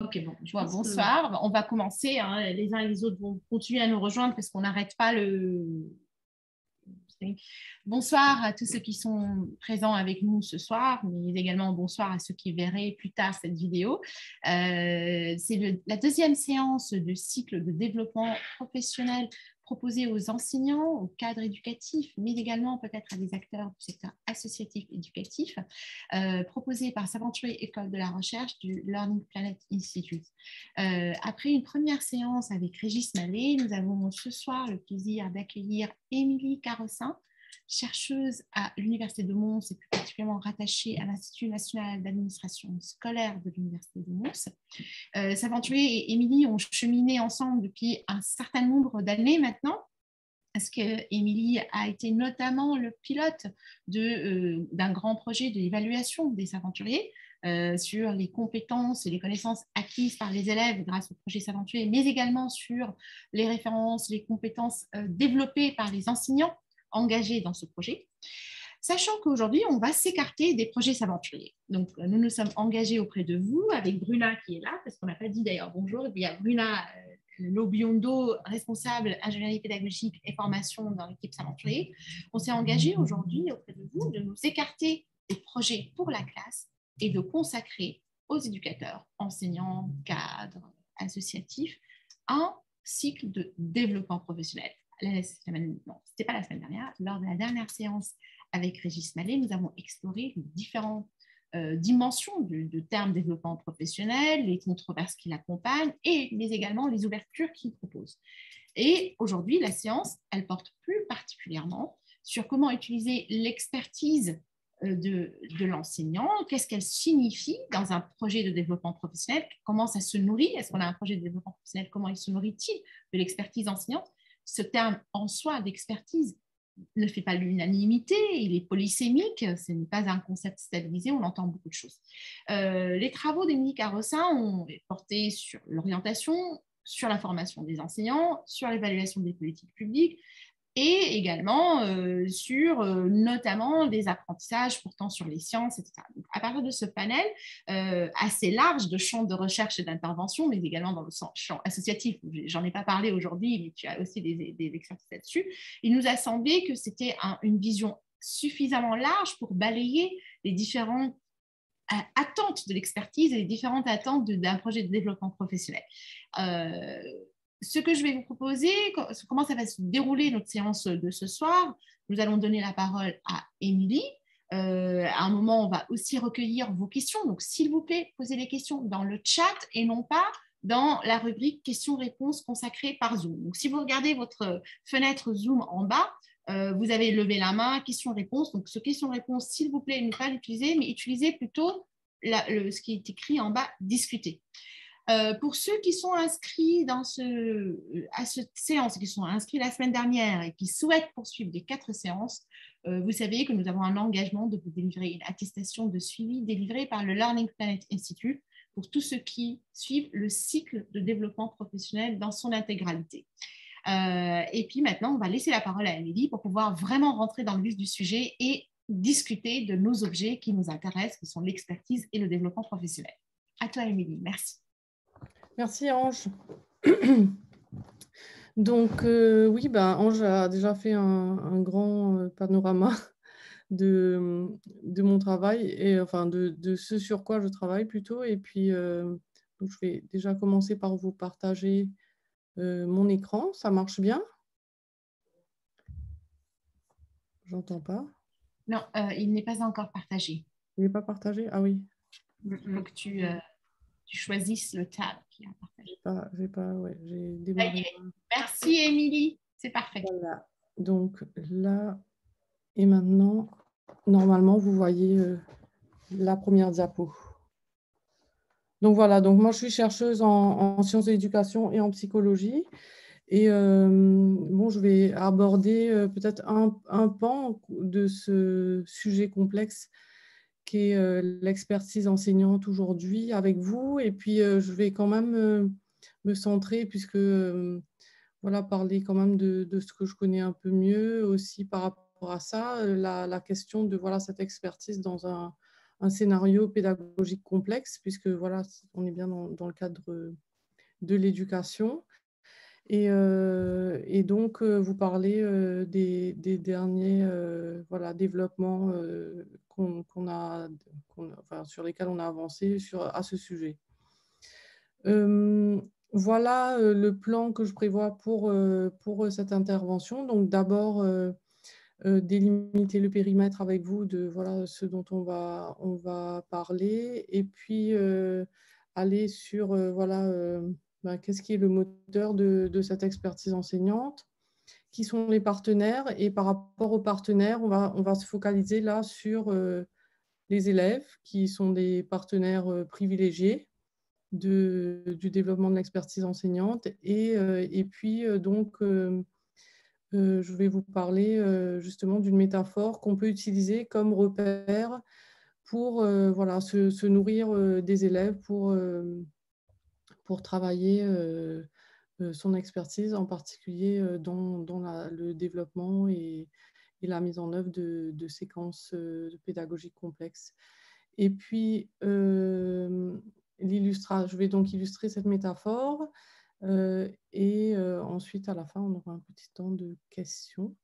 Ok, bon, je vois, bonsoir. On va commencer, hein. Les uns et les autres vont continuer à nous rejoindre parce qu'on n'arrête pas le... Bonsoir à tous ceux qui sont présents avec nous ce soir, mais également bonsoir à ceux qui verraient plus tard cette vidéo. C'est la deuxième séance de cycle de développement professionnel proposé aux enseignants, aux cadres éducatifs, mais également peut-être à des acteurs du secteur associatif éducatif, proposé par Saventurier École de la Recherche du Learning Planet Institute. Après une première séance avec Régis Mallet, nous avons ce soir le plaisir d'accueillir Émilie Carossin, chercheuse à l'Université de Mons et plus particulièrement rattachée à l'Institut national d'administration scolaire de l'Université de Mons. Saventurier et Émilie ont cheminé ensemble depuis un certain nombre d'années maintenant, parce qu'Émilie a été notamment le pilote d'un grand projet de l'évaluation des aventuriers sur les compétences et les connaissances acquises par les élèves grâce au projet Saventurier, mais également sur les références, les compétences développées par les enseignants engagés dans ce projet. Sachant qu'aujourd'hui, on va s'écarter des projets Saventuriers. Donc, nous nous sommes engagés auprès de vous, avec Bruna qui est là, parce qu'on n'a pas dit d'ailleurs bonjour. Et puis, il y a Bruna Lobiondo, responsable ingénierie pédagogique et formation dans l'équipe Saventurier. On s'est engagé aujourd'hui auprès de vous de nous écarter des projets pour la classe et de consacrer aux éducateurs, enseignants, cadres, associatifs, un cycle de développement professionnel. Non, ce n'était pas la semaine dernière. Lors de la dernière séance avec Régis Mallet, nous avons exploré les différentes dimensions de termes développement professionnel, les controverses qui l'accompagnent, mais également les ouvertures qu'il propose. Et aujourd'hui, la séance, elle porte plus particulièrement sur comment utiliser l'expertise de l'enseignant, qu'est-ce qu'elle signifie dans un projet de développement professionnel, comment ça se nourrit, est-ce qu'on a un projet de développement professionnel, comment il se nourrit-il de l'expertise enseignante. Ce terme en soi d'expertise ne fait pas l'unanimité, il est polysémique, ce n'est pas un concept stabilisé, on entend beaucoup de choses. Les travaux d'Émilie Carossin ont porté sur l'orientation, sur la formation des enseignants, sur l'évaluation des politiques publiques, et également sur notamment des apprentissages portant sur les sciences, etc. Donc, à partir de ce panel assez large de champs de recherche et d'intervention, mais également dans le champ associatif, j'en ai pas parlé aujourd'hui, mais tu as aussi des exercices là-dessus, il nous a semblé que c'était une vision suffisamment large pour balayer les différentes attentes de l'expertise et les différentes attentes d'un projet de développement professionnel. Ce que je vais vous proposer, comment ça va se dérouler notre séance de ce soir, nous allons donner la parole à Émilie. À un moment, on va aussi recueillir vos questions. Donc, s'il vous plaît, posez les questions dans le chat et non pas dans la rubrique questions-réponses consacrée par Zoom. Donc, si vous regardez votre fenêtre Zoom en bas, vous avez levé la main, questions-réponses. Donc, ce question-réponse, s'il vous plaît, ne pas l'utiliser, mais utilisez plutôt ce qui est écrit en bas, discuter. Pour ceux qui sont inscrits à cette séance, qui sont inscrits la semaine dernière et qui souhaitent poursuivre les 4 séances, vous savez que nous avons un engagement de vous délivrer une attestation de suivi délivrée par le Learning Planet Institute pour tous ceux qui suivent le cycle de développement professionnel dans son intégralité. Et puis maintenant, on va laisser la parole à Émilie pour pouvoir vraiment rentrer dans le vif du sujet et discuter de nos objets qui nous intéressent, qui sont l'expertise et le développement professionnel. À toi, Émilie. Merci. Merci, Ange. Donc, oui, Ange a déjà fait un grand panorama de mon travail, et enfin de ce sur quoi je travaille plutôt. Et puis, donc je vais déjà commencer par vous partager mon écran. Ça marche bien? J'entends pas. Non, il n'est pas encore partagé. Il n'est pas partagé? Ah oui. Il faut que tu choisisses le tab qui est partagé. J'ai démarré. Merci, Émilie. C'est parfait. Voilà. Donc là, et maintenant, normalement, vous voyez la première diapo. Donc voilà, donc moi je suis chercheuse en sciences de l'éducation et en psychologie. Et bon, je vais aborder peut-être un pan de ce sujet complexe qui est l'expertise enseignante aujourd'hui avec vous. Et puis je vais quand même me centrer, puisque voilà, parler quand même de ce que je connais un peu mieux aussi par rapport à ça, la question de voilà, cette expertise dans un scénario pédagogique complexe, puisque voilà, on est bien dans le cadre de l'éducation. Et donc, vous parlez des derniers voilà, développements enfin, sur lesquels on a avancé à ce sujet. Voilà le plan que je prévois pour cette intervention. Donc, d'abord, délimiter le périmètre avec vous de voilà, ce dont on va parler, et puis aller sur voilà, qu'est-ce qui est le moteur de cette expertise enseignante, qui sont les partenaires, et par rapport aux partenaires, on va se focaliser là sur les élèves, qui sont des partenaires privilégiés du développement de l'expertise enseignante, et puis donc je vais vous parler justement d'une métaphore qu'on peut utiliser comme repère pour voilà, se nourrir des élèves pour travailler son expertise, en particulier dans le développement et la mise en œuvre de séquences pédagogiques complexes. Et puis, je vais donc illustrer cette métaphore. Et ensuite, à la fin, on aura un petit temps de questions.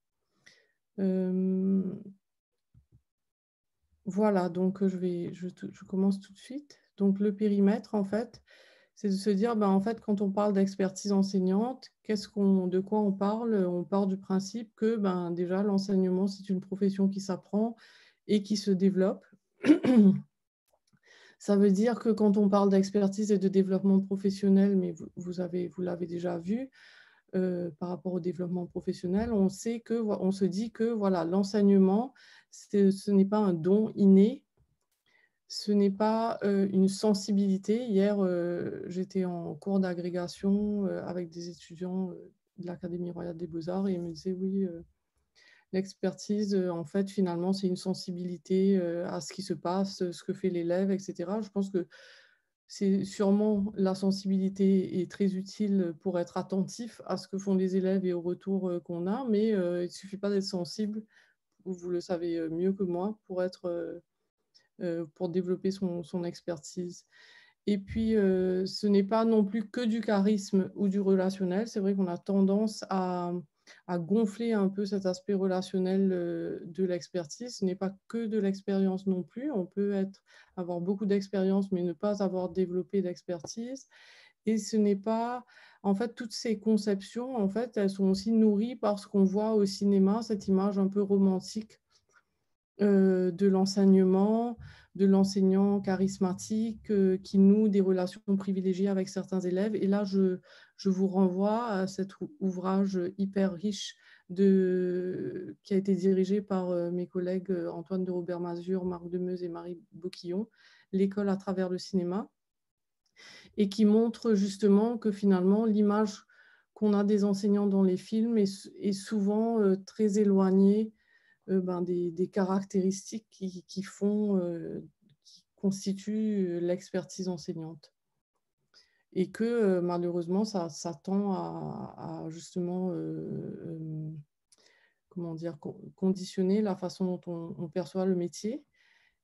Voilà, donc je commence tout de suite. Donc, le périmètre, en fait, c'est de se dire, en fait, quand on parle d'expertise enseignante, de quoi on parle? On part du principe que déjà, l'enseignement, c'est une profession qui s'apprend et qui se développe. Ça veut dire que quand on parle d'expertise et de développement professionnel, mais vous l'avez déjà vu, par rapport au développement professionnel, on se dit que voilà, l'enseignement, ce n'est pas un don inné, ce n'est pas une sensibilité. Hier, j'étais en cours d'agrégation avec des étudiants de l'Académie royale des beaux-arts, et ils me disaient oui, l'expertise, en fait, finalement, c'est une sensibilité à ce qui se passe, ce que fait l'élève, etc. Je pense que c'est sûrement la sensibilité est très utile pour être attentif à ce que font les élèves et au retour qu'on a, mais il ne suffit pas d'être sensible, vous le savez mieux que moi, pour développer son expertise. Et puis, ce n'est pas non plus que du charisme ou du relationnel. C'est vrai qu'on a tendance à gonfler un peu cet aspect relationnel de l'expertise. Ce n'est pas que de l'expérience non plus. On peut avoir beaucoup d'expérience, mais ne pas avoir développé d'expertise. Et ce n'est pas... En fait, toutes ces conceptions, en fait, elles sont aussi nourries par ce qu'on voit au cinéma, cette image un peu romantique de l'enseignement, de l'enseignant charismatique qui noue des relations privilégiées avec certains élèves. Et là, je vous renvoie à cet ouvrage hyper riche qui a été dirigé par mes collègues Antoine de Robert-Mazur, Marc Demeuse et Marie Boquillon, L'école à travers le cinéma, et qui montre justement que finalement, l'image qu'on a des enseignants dans les films est souvent très éloignée des caractéristiques qui constituent l'expertise enseignante. Et que malheureusement, ça tend à justement comment dire, conditionner la façon dont on perçoit le métier.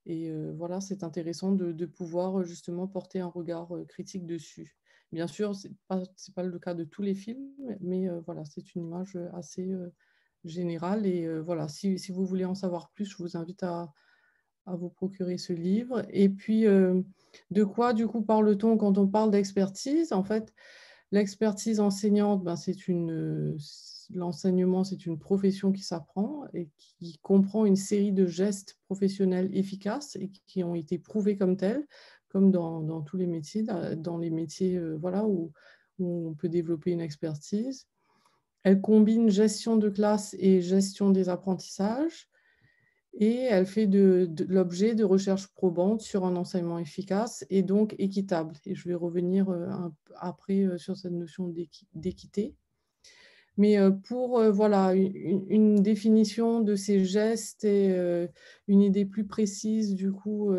Et voilà, c'est intéressant de pouvoir justement porter un regard critique dessus. Bien sûr, ce n'est pas le cas de tous les films, mais voilà, c'est une image assez générale. Et voilà, si vous voulez en savoir plus, je vous invite à vous procurer ce livre. Et puis, de quoi, du coup, parle-t-on quand on parle d'expertise? En fait, l'expertise enseignante, l'enseignement, c'est une profession qui s'apprend et qui comprend une série de gestes professionnels efficaces et qui ont été prouvés comme tels, comme dans tous les métiers, dans les métiers voilà, où on peut développer une expertise. Elle combine gestion de classe et gestion des apprentissages. Et elle fait de l'objet de recherches probantes sur un enseignement efficace et donc équitable. Et je vais revenir après sur cette notion d'équité. Mais pour voilà, une définition de ces gestes et une idée plus précise du coup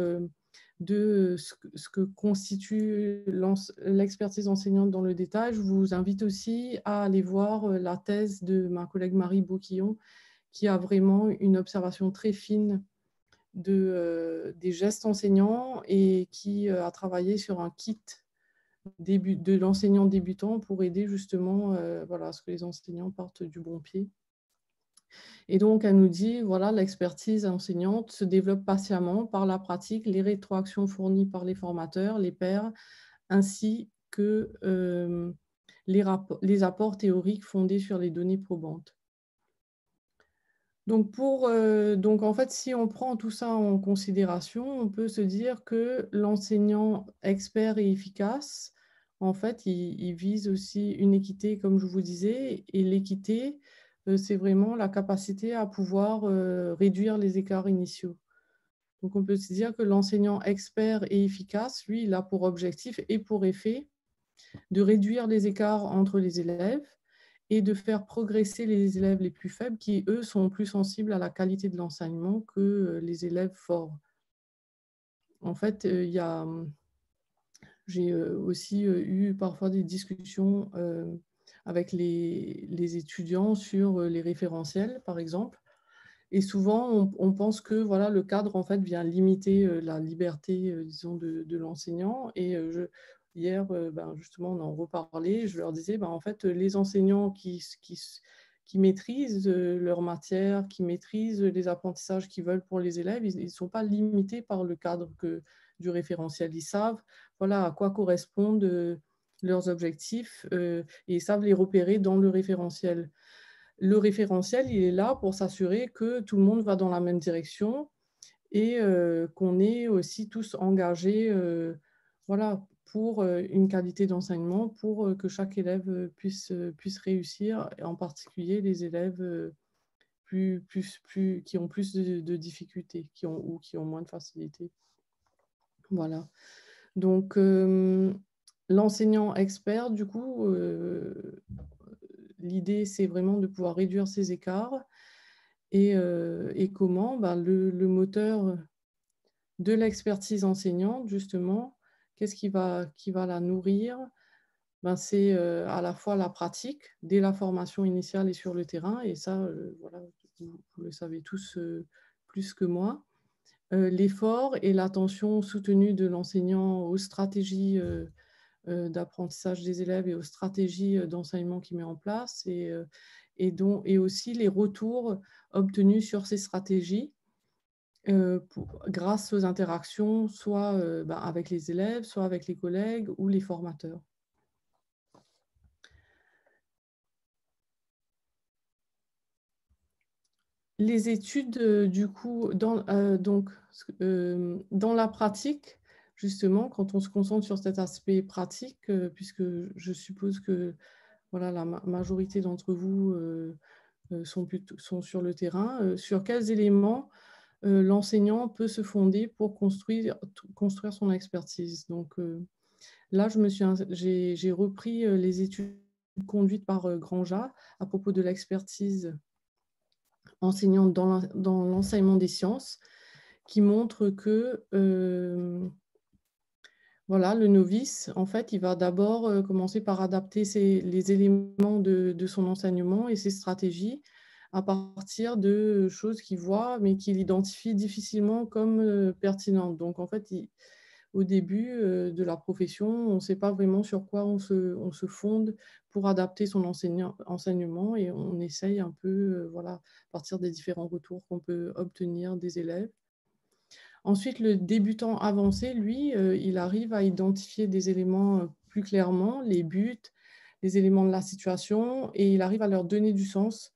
de ce que constitue l'expertise enseignante dans le détail, je vous invite aussi à aller voir la thèse de ma collègue Marie Boquillon, qui a vraiment une observation très fine des gestes enseignants et qui a travaillé sur un kit de l'enseignant débutant pour aider justement voilà, à ce que les enseignants partent du bon pied. Et donc, elle nous dit, voilà, l'expertise enseignante se développe patiemment par la pratique, les rétroactions fournies par les formateurs, les pairs, ainsi que les apports théoriques fondés sur les données probantes. Donc, donc, en fait, si on prend tout ça en considération, on peut se dire que l'enseignant expert et efficace, en fait, il vise aussi une équité, comme je vous disais, et l'équité, c'est vraiment la capacité à pouvoir réduire les écarts initiaux. Donc, on peut se dire que l'enseignant expert et efficace, lui, il a pour objectif et pour effet de réduire les écarts entre les élèves et de faire progresser les élèves les plus faibles qui, eux, sont plus sensibles à la qualité de l'enseignement que les élèves forts. En fait, j'ai aussi eu parfois des discussions avec les étudiants sur les référentiels, par exemple. Et souvent, on pense que voilà, le cadre en fait, vient limiter la liberté disons, de l'enseignant. Et hier, ben, justement, on en reparlait. Je leur disais, ben, en fait, les enseignants qui maîtrisent leur matière, qui maîtrisent les apprentissages qu'ils veulent pour les élèves, ils ne sont pas limités par le cadre du référentiel. Ils savent voilà, à quoi correspondent leurs objectifs et ils savent les repérer dans le référentiel. Le référentiel, il est là pour s'assurer que tout le monde va dans la même direction et qu'on est aussi tous engagés voilà, pour une qualité d'enseignement, pour que chaque élève puisse réussir, et en particulier les élèves qui ont plus de difficultés ou qui ont moins de facilité. Voilà. Donc, l'enseignant expert, du coup, l'idée, c'est vraiment de pouvoir réduire ces écarts. Et comment le moteur de l'expertise enseignante, justement, qu'est-ce qui va la nourrir? C'est à la fois la pratique, dès la formation initiale et sur le terrain, et ça, voilà, vous le savez tous plus que moi. L'effort et l'attention soutenue de l'enseignant aux stratégies d'apprentissage des élèves et aux stratégies d'enseignement qu'il met en place, et aussi les retours obtenus sur ces stratégies grâce aux interactions, soit avec les élèves, soit avec les collègues ou les formateurs. Les études, du coup, dans la pratique, justement, quand on se concentre sur cet aspect pratique, puisque je suppose que voilà, la majorité d'entre vous sont sur le terrain, sur quels éléments l'enseignant peut se fonder pour construire son expertise. Donc là, j'ai repris les études conduites par Granja à propos de l'expertise enseignante dans l'enseignement des sciences, qui montre que voilà, le novice, en fait, il va d'abord commencer par adapter les éléments de son enseignement et ses stratégies à partir de choses qu'il voit, mais qu'il identifie difficilement comme pertinentes. Donc, en fait, au début de la profession, on ne sait pas vraiment sur quoi on se fonde pour adapter son enseignement, et on essaye un peu, voilà, à partir des différents retours qu'on peut obtenir des élèves. Ensuite, le débutant avancé, lui, il arrive à identifier des éléments plus clairement, les buts, les éléments de la situation, et il arrive à leur donner du sens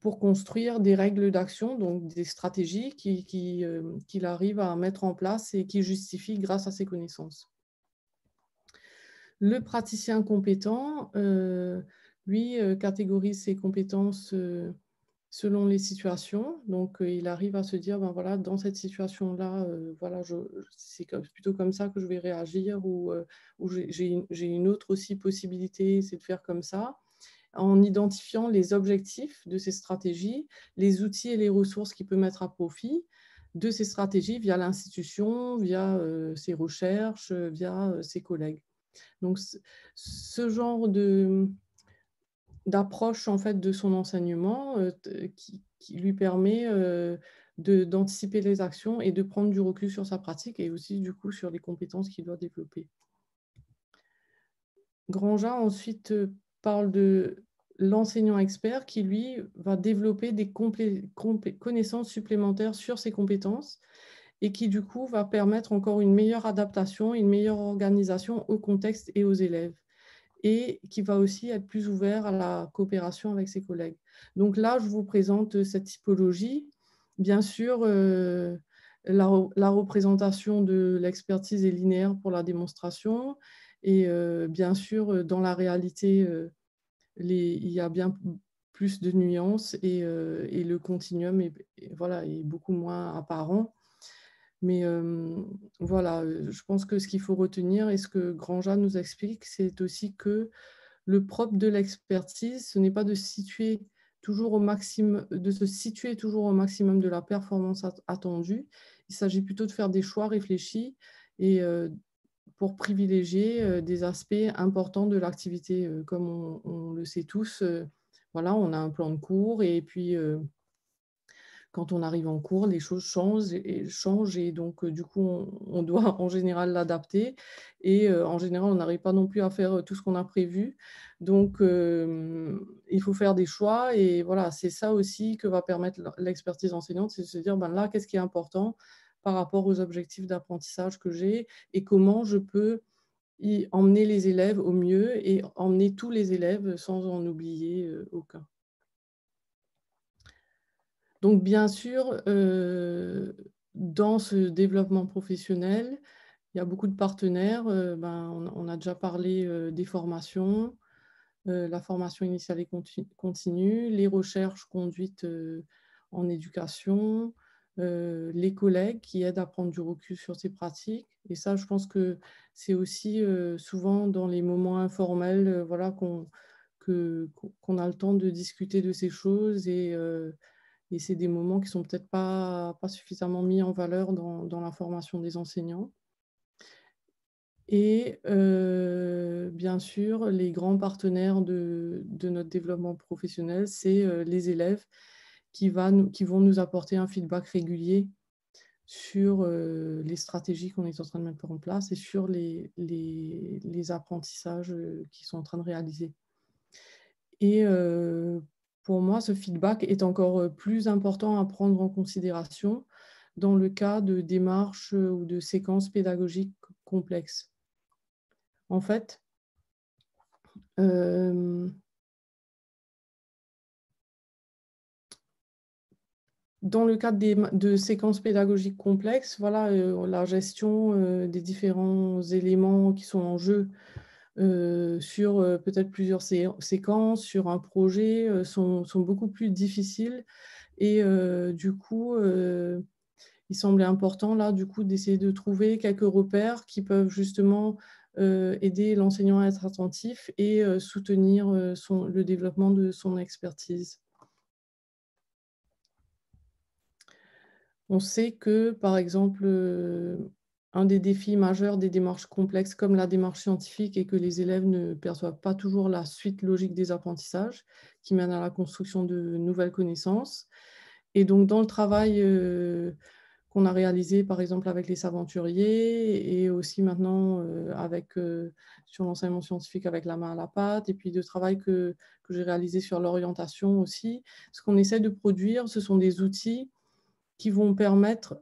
pour construire des règles d'action, donc des stratégies qu'il arrive à mettre en place et qui justifie grâce à ses connaissances. Le praticien compétent, lui, catégorise ses compétences selon les situations. Donc, il arrive à se dire, ben voilà, dans cette situation-là, voilà, c'est plutôt comme ça que je vais réagir, ou j'ai une autre aussi possibilité, c'est de faire comme ça, en identifiant les objectifs de ces stratégies, les outils et les ressources qu'il peut mettre à profit de ces stratégies via l'institution, via ses recherches, via ses collègues. Donc, ce genre d'approche en fait de son enseignement qui lui permet d'anticiper les actions et de prendre du recul sur sa pratique et aussi du coup sur les compétences qu'il doit développer. Grandjean ensuite parle de l'enseignant expert qui, lui, va développer des connaissances supplémentaires sur ses compétences et qui, du coup, va permettre encore une meilleure adaptation, une meilleure organisation au contexte et aux élèves, et qui va aussi être plus ouvert à la coopération avec ses collègues. Donc là, je vous présente cette typologie. Bien sûr, la représentation de l'expertise est linéaire pour la démonstration, et bien sûr, dans la réalité, il y a bien plus de nuances et le continuum voilà, est beaucoup moins apparent. Mais voilà, je pense que ce qu'il faut retenir et ce que Grandjean nous explique, c'est aussi que le propre de l'expertise, ce n'est pas de se situer toujours au maximum de la performance attendue. Il s'agit plutôt de faire des choix réfléchis et pour privilégier des aspects importants de l'activité. Comme on le sait tous, voilà, on a un plan de cours et puis quand on arrive en cours, les choses changent et donc du coup, on doit en général l'adapter et en général, on n'arrive pas non plus à faire tout ce qu'on a prévu. Donc, il faut faire des choix et voilà, c'est ça aussi que va permettre l'expertise enseignante, c'est de se dire, ben là, qu'est-ce qui est important par rapport aux objectifs d'apprentissage que j'ai et comment je peux y emmener les élèves au mieux et emmener tous les élèves sans en oublier aucun. Donc, bien sûr, dans ce développement professionnel, il y a beaucoup de partenaires. On a déjà parlé des formations, la formation initiale et continue, les recherches conduites en éducation, les collègues qui aident à prendre du recul sur ces pratiques. Et ça, je pense que c'est aussi souvent dans les moments informels voilà, qu'on a le temps de discuter de ces choses et c'est des moments qui ne sont peut-être pas suffisamment mis en valeur dans la formation des enseignants. Et bien sûr, les grands partenaires de notre développement professionnel, c'est les élèves qui vont nous apporter un feedback régulier sur les stratégies qu'on est en train de mettre en place et sur les apprentissages qu'ils sont en train de réaliser. Et pour moi, ce feedback est encore plus important à prendre en considération dans le cas de démarches ou de séquences pédagogiques complexes. En fait, dans le cadre de séquences pédagogiques complexes, voilà, la gestion des différents éléments qui sont en jeu sur peut-être plusieurs séquences, sur un projet, sont beaucoup plus difficiles. Et du coup, il semblait important là, du coup, d'essayer de trouver quelques repères qui peuvent justement aider l'enseignant à être attentif et soutenir le développement de son expertise. On sait que, par exemple, un des défis majeurs des démarches complexes comme la démarche scientifique est que les élèves ne perçoivent pas toujours la suite logique des apprentissages qui mènent à la construction de nouvelles connaissances. Et donc, dans le travail qu'on a réalisé, par exemple, avec les aventuriers et aussi maintenant sur l'enseignement scientifique avec la main à la pâte, et puis de travail que j'ai réalisé sur l'orientation aussi, ce qu'on essaie de produire, ce sont des outils qui vont permettre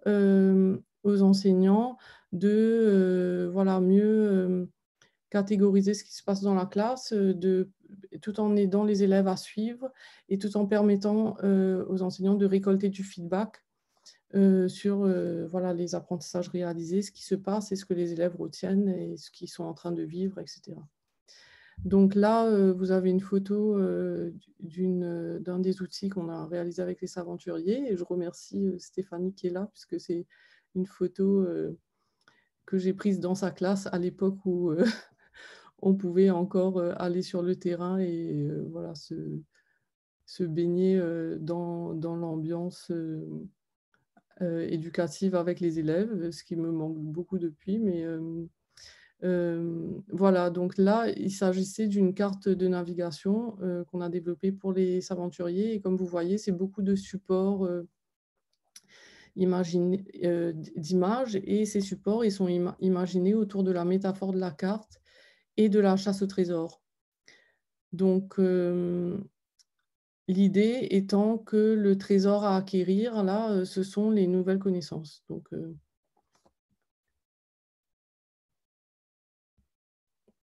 aux enseignants de voilà, mieux catégoriser ce qui se passe dans la classe, tout en aidant les élèves à suivre et tout en permettant aux enseignants de récolter du feedback sur voilà, les apprentissages réalisés, ce qui se passe et ce que les élèves retiennent et ce qu'ils sont en train de vivre, etc. Donc là, vous avez une photo d'un des outils qu'on a réalisé avec les aventuriers et je remercie Stéphanie qui est là puisque c'est une photo que j'ai prise dans sa classe à l'époque où on pouvait encore aller sur le terrain et voilà, se baigner dans l'ambiance éducative avec les élèves, ce qui me manque beaucoup depuis, mais voilà, donc là, il s'agissait d'une carte de navigation qu'on a développée pour les aventuriers. Et comme vous voyez, c'est beaucoup de supports d'images, et ces supports, ils sont imaginés autour de la métaphore de la carte et de la chasse au trésor. Donc, l'idée étant que le trésor à acquérir, là, ce sont les nouvelles connaissances. Donc,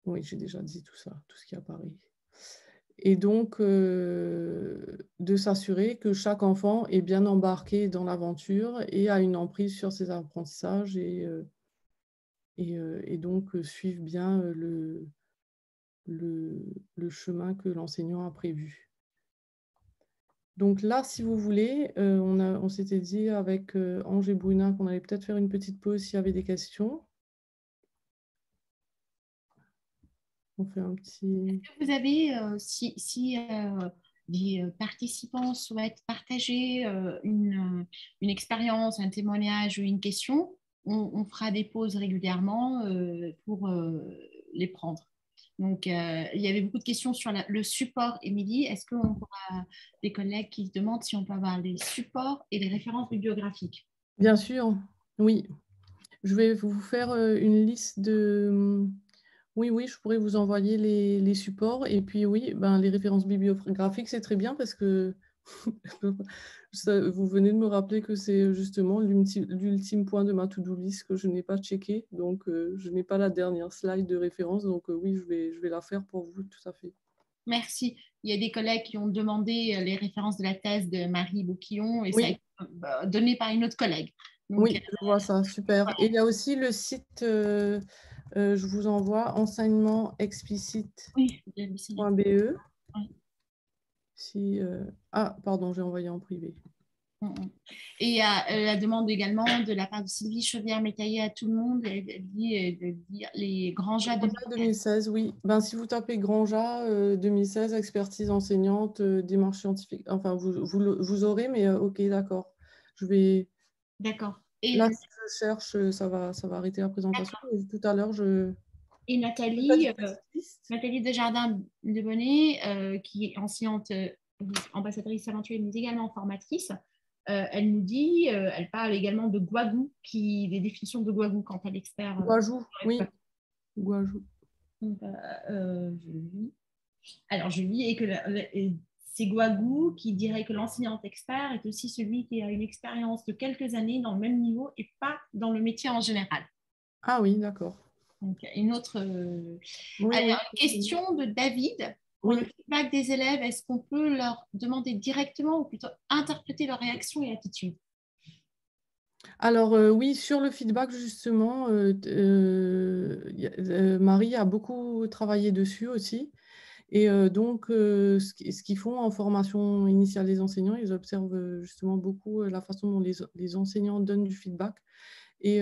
oui, j'ai déjà dit tout ça, tout ce qui apparaît. Et donc, de s'assurer que chaque enfant est bien embarqué dans l'aventure et a une emprise sur ses apprentissages et donc suivre bien le chemin que l'enseignant a prévu. Donc là, si vous voulez, on s'était dit avec Ange et Bruna qu'on allait peut-être faire une petite pause s'il y avait des questions. On fait un petit... Vous avez, si des participants souhaitent partager une expérience, un témoignage ou une question, on fera des pauses régulièrement pour les prendre. Donc, il y avait beaucoup de questions sur le support, Émilie. Est-ce qu'on pourra des collègues qui se demandent si on peut avoir les supports et les références bibliographiques? Bien sûr, oui. Je vais vous faire une liste de... Oui, oui, je pourrais vous envoyer les supports. Et puis oui, ben, les références bibliographiques, c'est très bien parce que vous venez de me rappeler que c'est justement l'ultime point de ma to-do list que je n'ai pas checké. Donc, je n'ai pas la dernière slide de référence. Donc, oui, je vais la faire pour vous, tout à fait. Merci. Il y a des collègues qui ont demandé les références de la thèse de Marie Bouquillon et ça a Oui, été donné par une autre collègue. Donc, oui, je vois ça, super. Et il y a aussi le site, je vous envoie, oui, bien, c'est bien. enseignementexplicite.be. Oui. Si, ah, pardon, j'ai envoyé en privé. Mm, mm. Et il y a la demande également de la part de Sylvie Chauvière-Métaillé à tout le monde, elle dit de dire les grands jets de... Granja 2016, oui. Ben, si vous tapez Granja 2016, expertise enseignante, démarche scientifique, enfin, vous aurez, mais ok, d'accord. Je vais... D'accord. Et, Là, si je cherche, ça va arrêter la présentation. Mais tout à l'heure, je... et je fais Nathalie, une petite liste. Nathalie Desjardins de Bonnet, qui est enseignante, ambassadrice talentueuse, mais également formatrice, elle nous dit, elle parle également de Guagou, des définitions de Guagou quand elle est expert. Guajou, oui. Guajou. Donc, je lis. Alors, je lis et que et c'est Guagou qui dirait que l'enseignant expert est aussi celui qui a une expérience de quelques années dans le même niveau et pas dans le métier en général. Ah oui, d'accord. Donc, une autre. Oui, oui. Alors, une question de David. Pour le Oui. feedback des élèves, est-ce qu'on peut leur demander directement ou plutôt interpréter leur réaction et attitude? Alors oui, sur le feedback, justement, Marie a beaucoup travaillé dessus aussi. Et donc, ce qu'ils font en formation initiale des enseignants, ils observent justement beaucoup la façon dont les enseignants donnent du feedback. Et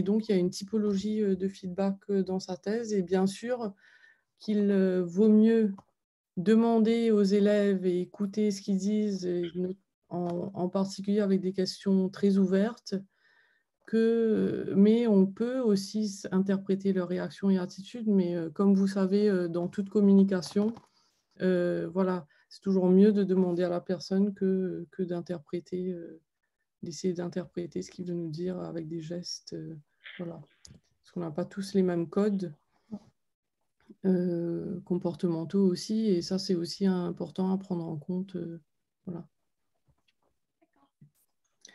donc, il y a une typologie de feedback dans sa thèse. Et bien sûr qu'il vaut mieux demander aux élèves et écouter ce qu'ils disent, en particulier avec des questions très ouvertes, mais on peut aussi interpréter leurs réactions et attitudes. Mais comme vous savez, dans toute communication, voilà, c'est toujours mieux de demander à la personne que d'interpréter, d'essayer d'interpréter ce qu'il veut nous dire avec des gestes. Voilà. Parce qu'on n'a pas tous les mêmes codes comportementaux aussi, et ça, c'est aussi important à prendre en compte. Voilà.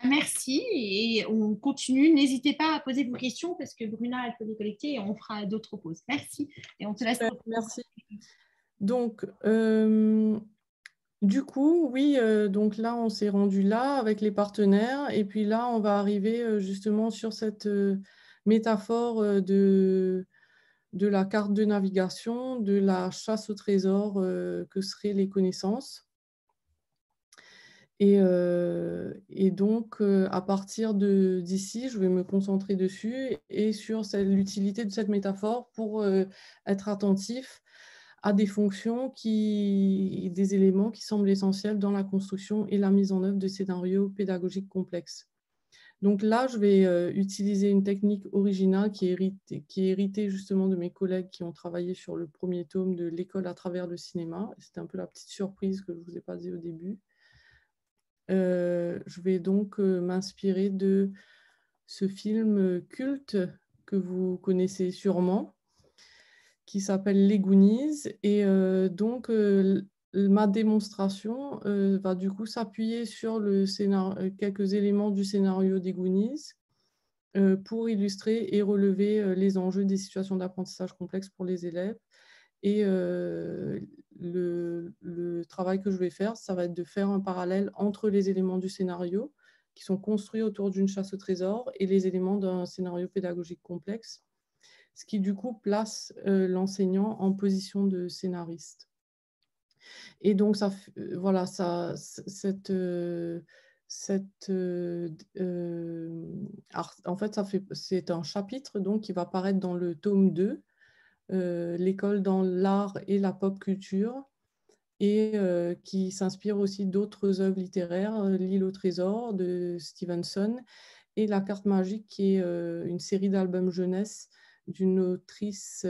Merci et on continue. N'hésitez pas à poser vos questions parce que Bruna, elle peut les collecter et on fera d'autres pauses. Merci et on te laisse. Super, merci. Donc, du coup, oui, donc là, on s'est rendu là avec les partenaires. Et puis là, on va arriver justement sur cette métaphore de la carte de navigation, de la chasse au trésor que seraient les connaissances. Et donc, à partir d'ici, je vais me concentrer dessus et sur l'utilité de cette métaphore pour être attentif à des fonctions des éléments qui semblent essentiels dans la construction et la mise en œuvre de scénarios pédagogiques complexes. Donc là, je vais utiliser une technique originale qui est héritée justement de mes collègues qui ont travaillé sur le premier tome de L'école à travers le cinéma. C'était un peu la petite surprise que je ne vous ai pas dit au début. je vais donc m'inspirer de ce film culte que vous connaissez sûrement, qui s'appelle Les Goonies. Et donc, ma démonstration va du coup s'appuyer sur quelques éléments du scénario des Goonies pour illustrer et relever les enjeux des situations d'apprentissage complexes pour les élèves. Et le travail que je vais faire, ça va être de faire un parallèle entre les éléments du scénario qui sont construits autour d'une chasse au trésor et les éléments d'un scénario pédagogique complexe, ce qui du coup place l'enseignant en position de scénariste. Et donc, voilà, en fait, c'est un chapitre donc, qui va apparaître dans le tome 2, l'école dans l'art et la pop culture, et qui s'inspire aussi d'autres œuvres littéraires, L'île au trésor de Stevenson et La carte magique, qui est une série d'albums jeunesse d'une autrice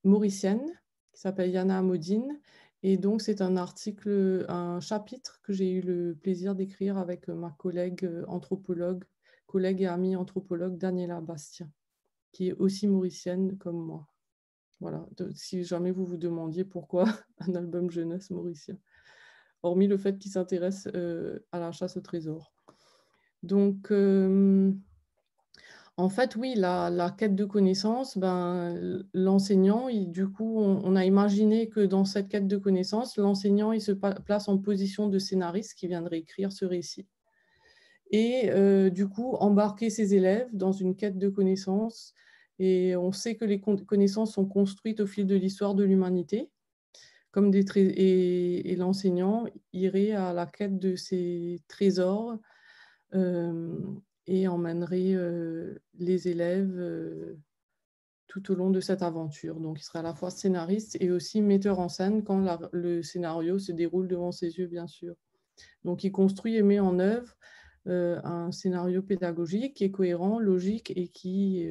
mauricienne qui s'appelle Yana Amodine. Et donc, c'est un chapitre que j'ai eu le plaisir d'écrire avec ma collègue anthropologue, collègue et amie anthropologue Daniela Bastien, qui est aussi mauricienne comme moi. Voilà, si jamais vous vous demandiez pourquoi un album jeunesse mauricien, hormis le fait qu'il s'intéresse à la chasse au trésor. Donc, en fait, oui, la quête de connaissances, l'enseignant, du coup, on a imaginé que dans cette quête de connaissances, l'enseignant, il se place en position de scénariste qui viendrait écrire ce récit. Et du coup, embarquer ses élèves dans une quête de connaissances. Et on sait que les connaissances sont construites au fil de l'histoire de l'humanité, et l'enseignant irait à la quête de ces trésors et emmènerait les élèves tout au long de cette aventure. Donc, il sera à la fois scénariste et aussi metteur en scène quand le scénario se déroule devant ses yeux, bien sûr. Donc, il construit et met en œuvre un scénario pédagogique qui est cohérent, logique et qui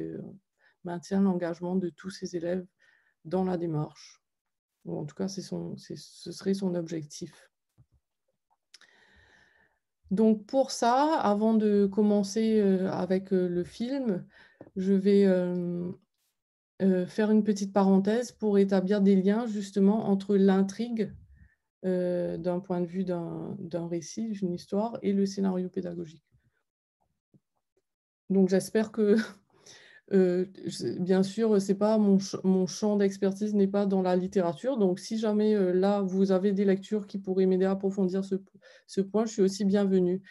maintient l'engagement de tous ses élèves dans la démarche. Ou en tout cas, ce serait son objectif. Donc pour ça, avant de commencer avec le film, je vais faire une petite parenthèse pour établir des liens justement entre l'intrigue d'un point de vue d'un récit, d'une histoire, et le scénario pédagogique. Donc j'espère que bien sûr, c'est pas mon champ d'expertise n'est pas dans la littérature. Donc, si jamais là, vous avez des lectures qui pourraient m'aider à approfondir ce point, je suis aussi bienvenue.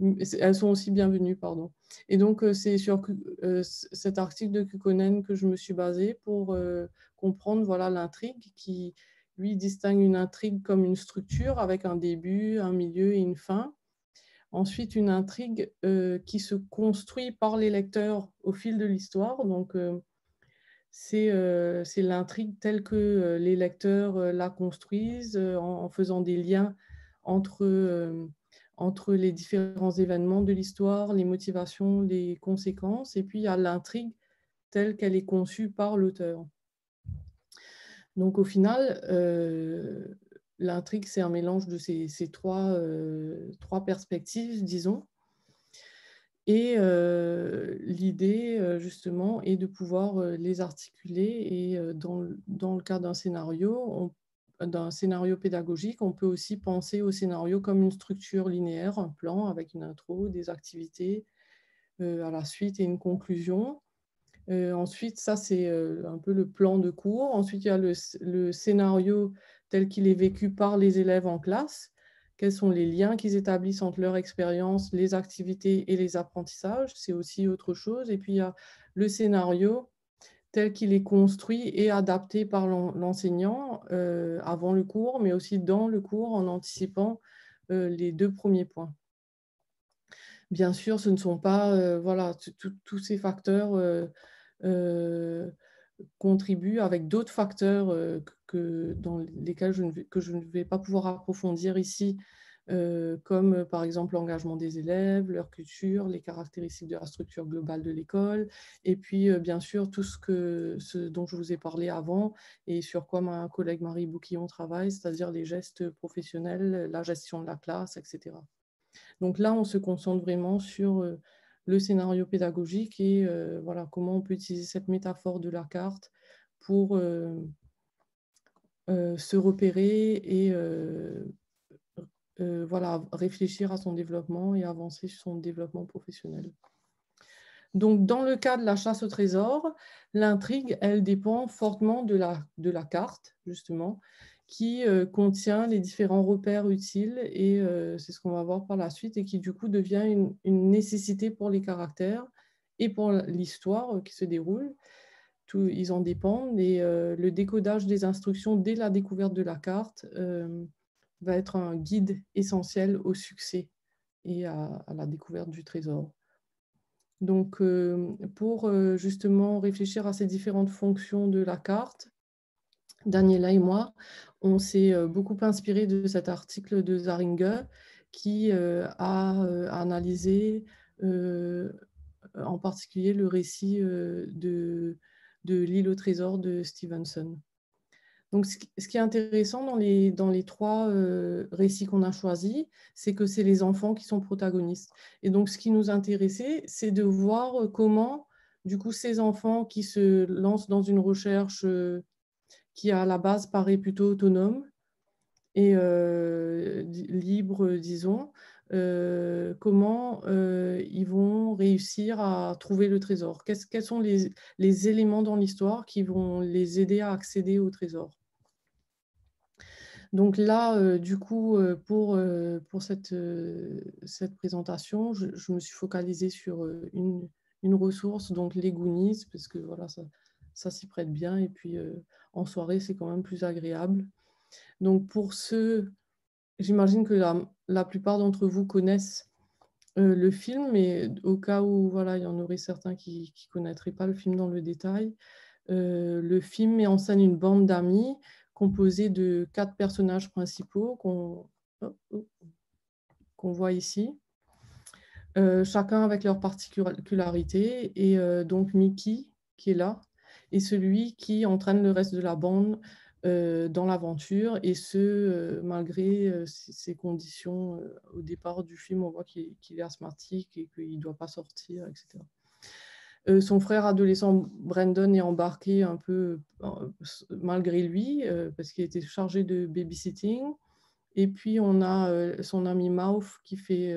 Elles sont aussi bienvenues, pardon. Et donc, c'est sur cet article de Kukkonen que je me suis basée pour comprendre voilà, l'intrigue qui, lui, distingue une intrigue comme une structure avec un début, un milieu et une fin. Ensuite, une intrigue qui se construit par les lecteurs au fil de l'histoire. Donc, c'est l'intrigue telle que les lecteurs la construisent en faisant des liens entre les différents événements de l'histoire, les motivations, les conséquences. Et puis, il y a l'intrigue telle qu'elle est conçue par l'auteur. Donc, au final, l'intrigue, c'est un mélange de ces trois perspectives, disons. Et l'idée, justement, est de pouvoir les articuler. Et dans le cas d'un scénario pédagogique, on peut aussi penser au scénario comme une structure linéaire, un plan avec une intro, des activités à la suite et une conclusion. Ensuite, ça, c'est un peu le plan de cours. Ensuite, il y a le scénario tel qu'il est vécu par les élèves en classe. Quels sont les liens qu'ils établissent entre leur expérience, les activités et les apprentissages? C'est aussi autre chose. Et puis, il y a le scénario tel qu'il est construit et adapté par l'enseignant avant le cours, mais aussi dans le cours en anticipant les deux premiers points. Bien sûr, ce ne sont pas, voilà, tous ces facteurs contribuent avec d'autres facteurs dans lesquels je ne vais pas pouvoir approfondir ici, comme par exemple l'engagement des élèves, leur culture, les caractéristiques de la structure globale de l'école, et puis bien sûr tout ce dont je vous ai parlé avant et sur quoi ma collègue Marie Bouquillon travaille, c'est-à-dire les gestes professionnels, la gestion de la classe, etc. Donc là, on se concentre vraiment sur le scénario pédagogique et voilà, comment on peut utiliser cette métaphore de la carte pour se repérer et voilà, réfléchir à son développement et avancer sur son développement professionnel. Donc, dans le cas de la chasse au trésor, l'intrigue, elle dépend fortement de la carte, justement, qui contient les différents repères utiles et c'est ce qu'on va voir par la suite et qui, du coup, devient une nécessité pour les caractères et pour l'histoire qui se déroule. Ils en dépendent et le décodage des instructions dès la découverte de la carte va être un guide essentiel au succès et à la découverte du trésor. Donc, pour justement réfléchir à ces différentes fonctions de la carte, Daniela et moi, on s'est beaucoup inspiré de cet article de Zaringer qui a analysé en particulier le récit de l'île au trésor de Stevenson. Donc, ce qui est intéressant dans les trois récits qu'on a choisis, c'est que c'est les enfants qui sont protagonistes. Et donc, ce qui nous intéressait, c'est de voir comment, du coup, ces enfants qui se lancent dans une recherche qui, à la base, paraît plutôt autonome et libre, disons, comment ils vont réussir à trouver le trésor. Quels sont les éléments dans l'histoire qui vont les aider à accéder au trésor? Donc là, du coup, pour cette présentation, je me suis focalisée sur une ressource, donc les Goonies, parce que voilà, ça s'y prête bien. Et puis, en soirée, c'est quand même plus agréable. Donc, pour ceux, j'imagine que la plupart d'entre vous connaissent le film, mais au cas où voilà, il y en aurait certains qui ne connaîtraient pas le film dans le détail, le film met en scène une bande d'amis composée de 4 personnages principaux qu'on voit ici, chacun avec leurs particularités. Et donc Mickey, qui est là, est celui qui entraîne le reste de la bande dans l'aventure, et ce, malgré ses conditions. Au départ du film, on voit qu'il est asthmatique et qu'il ne doit pas sortir, etc. Son frère adolescent Brandon est embarqué un peu malgré lui parce qu'il était chargé de babysitting. Et puis on a son ami Mouth qui fait,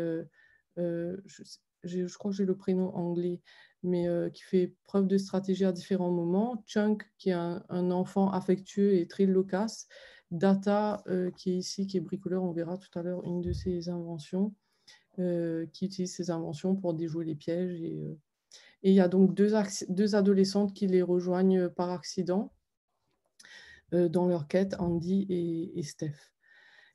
je crois que j'ai le prénom anglais, mais qui fait preuve de stratégie à différents moments. Chunk qui est un enfant affectueux et très loquace. Data qui est ici, qui est bricoleur, on verra tout à l'heure une de ses inventions, qui utilise ses inventions pour déjouer les pièges. Et il y a donc deux adolescentes qui les rejoignent par accident dans leur quête, Andy et Steph.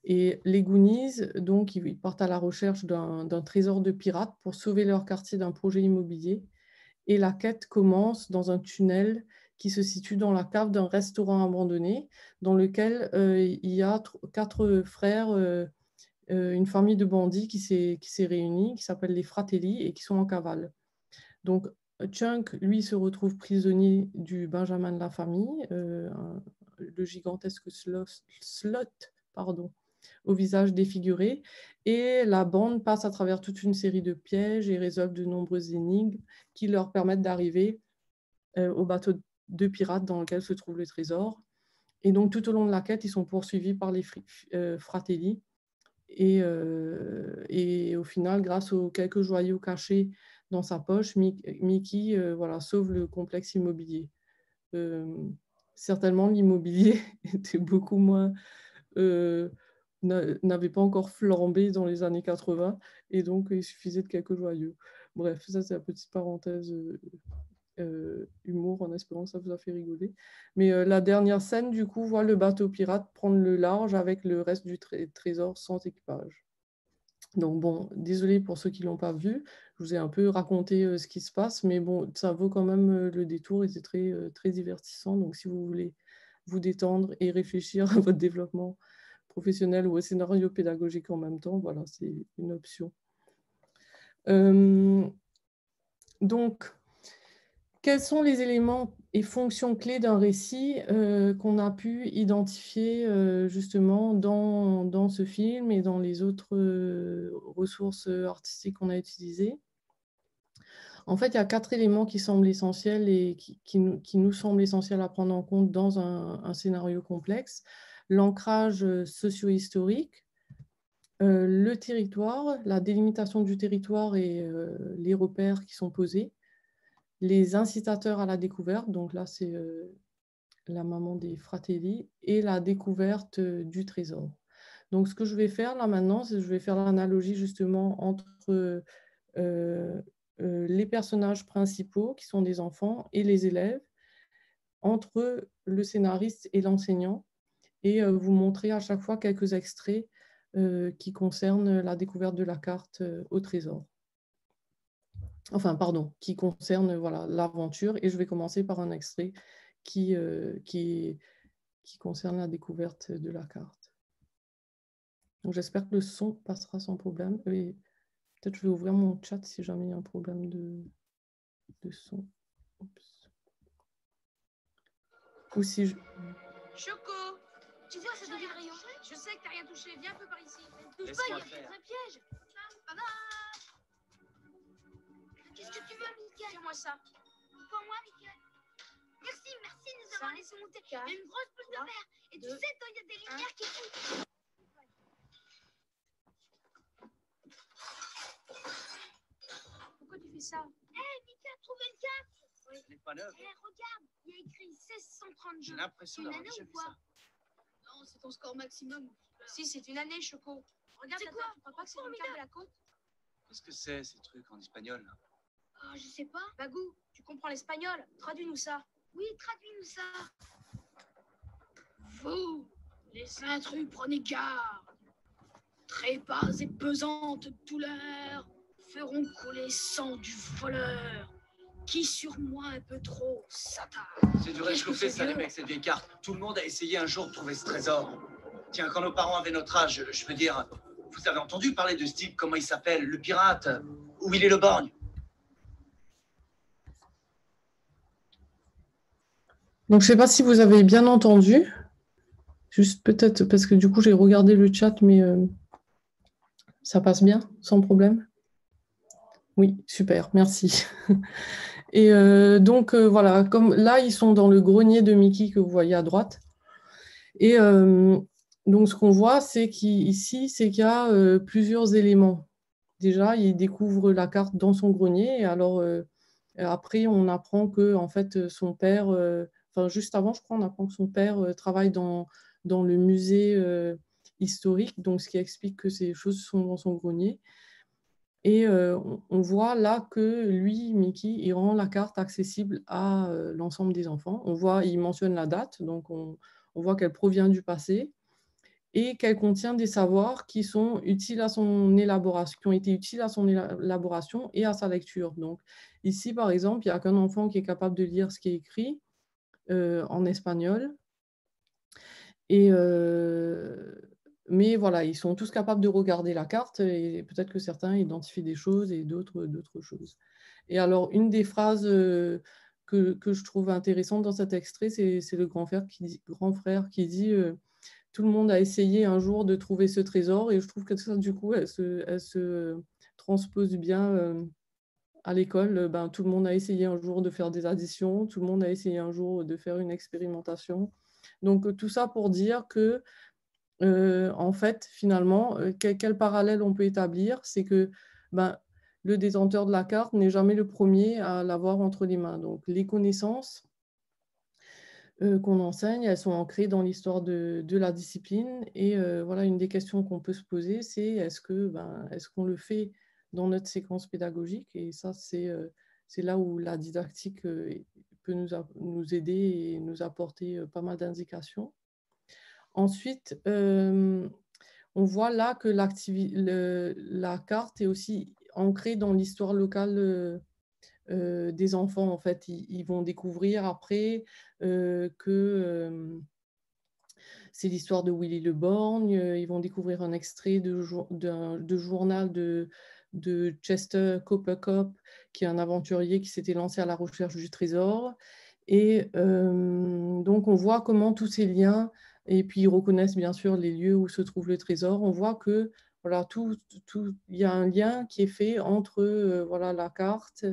Et les Goonies, donc, ils partent à la recherche d'un trésor de pirates pour sauver leur quartier d'un projet immobilier. Et la quête commence dans un tunnel qui se situe dans la cave d'un restaurant abandonné, dans lequel il y a 4 frères, une famille de bandits qui s'est réunie, qui s'appelle les Fratelli et qui sont en cavale. Donc, Chunk, lui, se retrouve prisonnier du Benjamin de la famille, le gigantesque slot, au visage défiguré. Et la bande passe à travers toute une série de pièges et résolve de nombreuses énigmes qui leur permettent d'arriver au bateau de pirates dans lequel se trouve le trésor. Et donc, tout au long de la quête, ils sont poursuivis par les Fratelli. Et au final, grâce aux quelques joyaux cachés dans sa poche, Mickey voilà, sauve le complexe immobilier. Certainement, l'immobilier était beaucoup moins... n'avait pas encore flambé dans les années 80, et donc il suffisait de quelques joyaux. Bref, ça c'est la petite parenthèse humour, en espérant que ça vous a fait rigoler. Mais la dernière scène, du coup, voit le bateau pirate prendre le large avec le reste du trésor sans équipage. Donc bon, désolé pour ceux qui ne l'ont pas vu, je vous ai un peu raconté ce qui se passe, mais bon, ça vaut quand même le détour et c'est très, très divertissant. Donc si vous voulez vous détendre et réfléchir à votre développement professionnel ou au scénario pédagogique en même temps, voilà, c'est une option. Donc, quels sont les éléments et fonctions clés d'un récit qu'on a pu identifier justement dans ce film et dans les autres ressources artistiques qu'on a utilisées? En fait, il y a 4 éléments qui semblent essentiels et qui nous semblent essentiels à prendre en compte dans un scénario complexe. L'ancrage socio-historique, le territoire, la délimitation du territoire et les repères qui sont posés, les incitateurs à la découverte, donc là c'est la maman des Fratelli, et la découverte du trésor. Donc ce que je vais faire là maintenant, c'est que je vais faire l'analogie justement entre les personnages principaux qui sont des enfants et les élèves, entre le scénariste et l'enseignant, et vous montrer à chaque fois quelques extraits qui concernent la découverte de la carte au trésor. Enfin, pardon, qui concerne voilà, l'aventure. Et je vais commencer par un extrait qui concerne la découverte de la carte. Donc, j'espère que le son passera sans problème. Et peut-être je vais ouvrir mon chat si jamais il y a un problème de son. Oups. Ou si je... Choco, tu vois, ça devient rayon. Je sais que t'as rien touché. Viens un peu par ici. Touche pas, il y a peut-être un piège. Qu'est-ce que tu veux, Mickaël? Tiens-moi ça. Pour moi, Mickaël. Merci de nous avoir laissé monter. Il y a une grosse boule de verre. Et tu sais, il y a des lumières qui foutent. Pourquoi tu fais ça? Hé, Mickaël, trouvé une carte. Oui. Elle n'est pas neuve. Hé, regarde, il y a écrit 1632. J'ai l'impression d'avoir déjà vu ça. Non, c'est ton score maximum. Si, c'est une année, Choco. Regarde, c'est quoi? Tu crois pas que c'est une carte de la côte? Qu'est-ce que c'est, ces trucs en espagnol là? Oh, je sais pas. Bagou, tu comprends l'espagnol? Traduis-nous ça. Oui, traduis-nous ça. Vous, les intrus, prenez garde. Très basses et pesantes douleurs feront couler sang du voleur qui sur moi un peu trop s'attarde. C'est du réchauffé ça, les mecs, cette vieille carte. Tout le monde a essayé un jour de trouver ce trésor. Tiens, quand nos parents avaient notre âge, je veux dire, vous avez entendu parler de ce type, comment il s'appelle, le pirate, où il est le borgne? Donc, je ne sais pas si vous avez bien entendu. Juste peut-être parce que du coup, j'ai regardé le chat, mais ça passe bien, sans problème? Oui, super, merci. Et donc, voilà, comme là, ils sont dans le grenier de Mickey que vous voyez à droite. Et donc, ce qu'on voit, c'est qu'ici, c'est qu'il y a plusieurs éléments. Déjà, il découvre la carte dans son grenier. Et alors, après, on apprend que, en fait, son père, enfin, juste avant, je crois, on apprend que son père travaille dans le musée historique, donc ce qui explique que ces choses sont dans son grenier. Et on voit là que lui, Mickey, il rend la carte accessible à l'ensemble des enfants. On voit, il mentionne la date, donc on voit qu'elle provient du passé et qu'elle contient des savoirs qui sont utiles à son élaboration, qui ont été utiles à son élaboration et à sa lecture. Donc ici, par exemple, il n'y a qu'un enfant qui est capable de lire ce qui est écrit en espagnol. Et mais voilà, ils sont tous capables de regarder la carte et peut-être que certains identifient des choses et d'autres choses. Et alors, une des phrases que je trouve intéressante dans cet extrait, c'est le grand frère qui dit tout le monde a essayé un jour de trouver ce trésor, et je trouve que ça, du coup, elle se transpose bien à l'école. Ben, tout le monde a essayé un jour de faire des additions, tout le monde a essayé un jour de faire une expérimentation. Donc, tout ça pour dire que en fait, finalement, quel parallèle on peut établir? C'est que ben, le détenteur de la carte n'est jamais le premier à l'avoir entre les mains. Donc, les connaissances qu'on enseigne, elles sont ancrées dans l'histoire de la discipline. Et voilà, une des questions qu'on peut se poser, c'est est-ce qu'on le fait dans notre séquence pédagogique? Et ça, c'est là où la didactique peut nous aider et nous apporter pas mal d'indications. Ensuite, on voit là que la carte est aussi ancrée dans l'histoire locale des enfants. En fait, ils vont découvrir après que c'est l'histoire de Willy le Borgne. Ils vont découvrir un extrait de journal de Chester Coppercup, qui est un aventurier qui s'était lancé à la recherche du trésor. Et donc, on voit comment tous ces liens, et puis ils reconnaissent bien sûr les lieux où se trouve le trésor. On voit que voilà, il y a un lien qui est fait entre voilà, la carte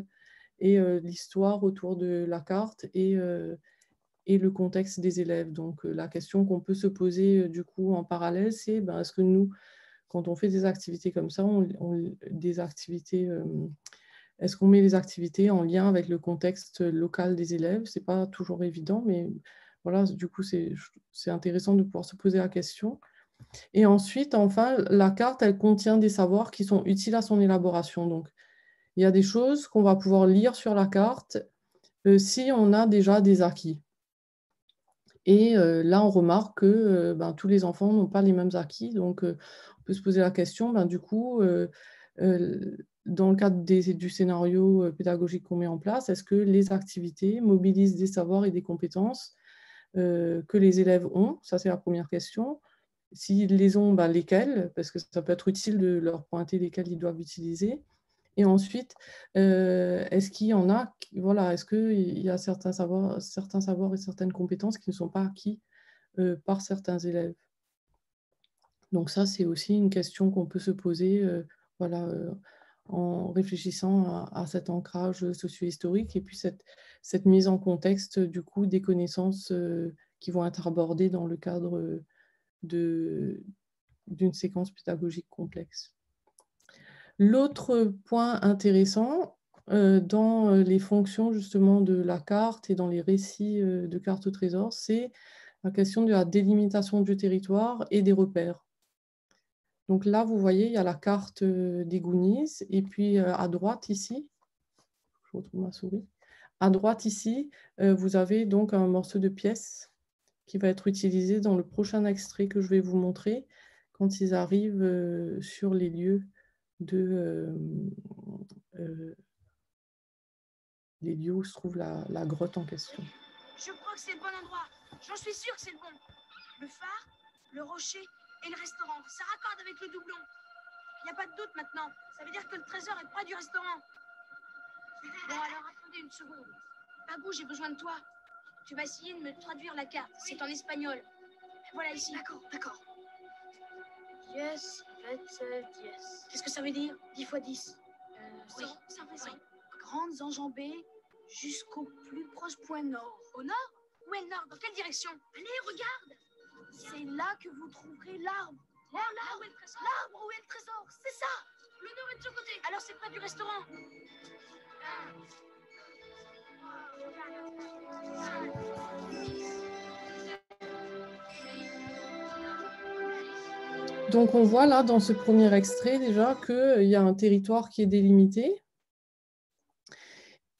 et l'histoire autour de la carte et le contexte des élèves. Donc, la question qu'on peut se poser du coup en parallèle, c'est est-ce que nous, quand on fait des activités comme ça, est-ce qu'on met les activités en lien avec le contexte local des élèves? Ce n'est pas toujours évident, mais voilà, du coup, c'est intéressant de pouvoir se poser la question. Et ensuite, enfin, la carte, elle contient des savoirs qui sont utiles à son élaboration. Donc, il y a des choses qu'on va pouvoir lire sur la carte si on a déjà des acquis. Et là, on remarque que tous les enfants n'ont pas les mêmes acquis. Donc, on peut se poser la question, du coup, dans le cadre du scénario pédagogique qu'on met en place, est-ce que les activités mobilisent des savoirs et des compétences que les élèves ont? Ça, c'est la première question. S'ils les ont, lesquels? Parce que ça peut être utile de leur pointer lesquels ils doivent utiliser. Et ensuite, est-ce qu'il y en a, voilà, est-ce qu'il y a certains savoirs et certaines compétences qui ne sont pas acquis par certains élèves? Donc ça, c'est aussi une question qu'on peut se poser voilà, en réfléchissant à cet ancrage socio-historique et puis cette mise en contexte du coup des connaissances qui vont être abordées dans le cadre d'une séquence pédagogique complexe. L'autre point intéressant dans les fonctions justement de la carte et dans les récits de cartes au trésor, c'est la question de la délimitation du territoire et des repères. Donc là, vous voyez, il y a la carte des Goonies et puis à droite ici, je retrouve ma souris, à droite ici, vous avez donc un morceau de pièce qui va être utilisé dans le prochain extrait que je vais vous montrer quand ils arrivent sur les lieux les lieux où se trouve la grotte en question. Je crois que c'est le bon endroit. J'en suis sûre que c'est le bon. Le phare, le rocher et le restaurant. Ça raccorde avec le doublon. Il n'y a pas de doute maintenant. Ça veut dire que le trésor est près du restaurant. Bon, alors attendez une seconde. Bagou, j'ai besoin de toi. Tu vas essayer de me traduire la carte. Oui. C'est en espagnol. Voilà ici. D'accord, d'accord. 10, 27, 10. Qu'est-ce que ça veut dire? 10 fois 10. 100, oui. Ça fait 100. Oui. Grandes enjambées jusqu'au plus proche point nord. Au nord? Où est le nord? Dans quelle direction? Allez, regarde. C'est là que vous trouverez l'arbre. L'arbre où est le trésor? L'arbre où est le trésor, c'est ça. Le nord est de ce côté. Alors c'est près du restaurant. Donc on voit là dans ce premier extrait déjà qu'il y a un territoire qui est délimité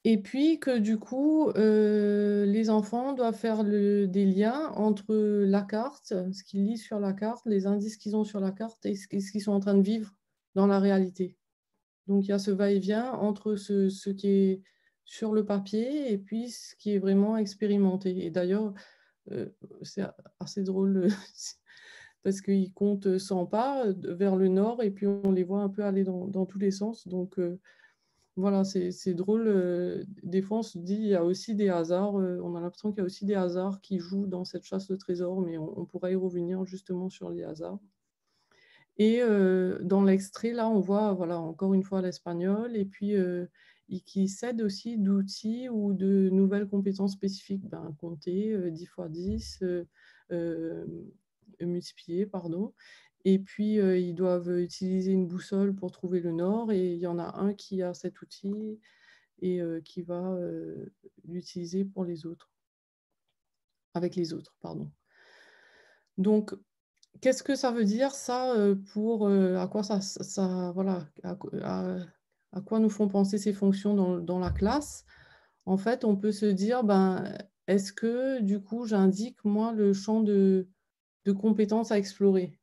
et puis que du coup les enfants doivent faire des liens entre la carte, ce qu'ils lisent sur la carte, les indices qu'ils ont sur la carte et ce qu'ils sont en train de vivre dans la réalité. Donc il y a ce va-et-vient entre ce qui est sur le papier et puis ce qui est vraiment expérimenté. Et d'ailleurs, c'est assez drôle parce qu'ils comptent 100 pas vers le nord et puis on les voit un peu aller dans tous les sens. Donc voilà, c'est drôle. Des fois, on se dit il y a aussi des hasards. On a l'impression qu'il y a aussi des hasards qui jouent dans cette chasse au trésor, mais on pourrait y revenir justement sur les hasards. Et dans l'extrait, là, on voit voilà, encore une fois l'espagnol et puis qui cède aussi d'outils ou de nouvelles compétences spécifiques. Compter 10 fois 10, multiplier, pardon. Et puis, ils doivent utiliser une boussole pour trouver le nord. Et il y en a un qui a cet outil et qui va l'utiliser pour les autres. Avec les autres, pardon. Donc, qu'est-ce que ça veut dire, ça, pour à quoi voilà, à quoi nous font penser ces fonctions dans la classe? En fait, on peut se dire, est-ce que, du coup, j'indique, moi, le champ de compétences à explorer?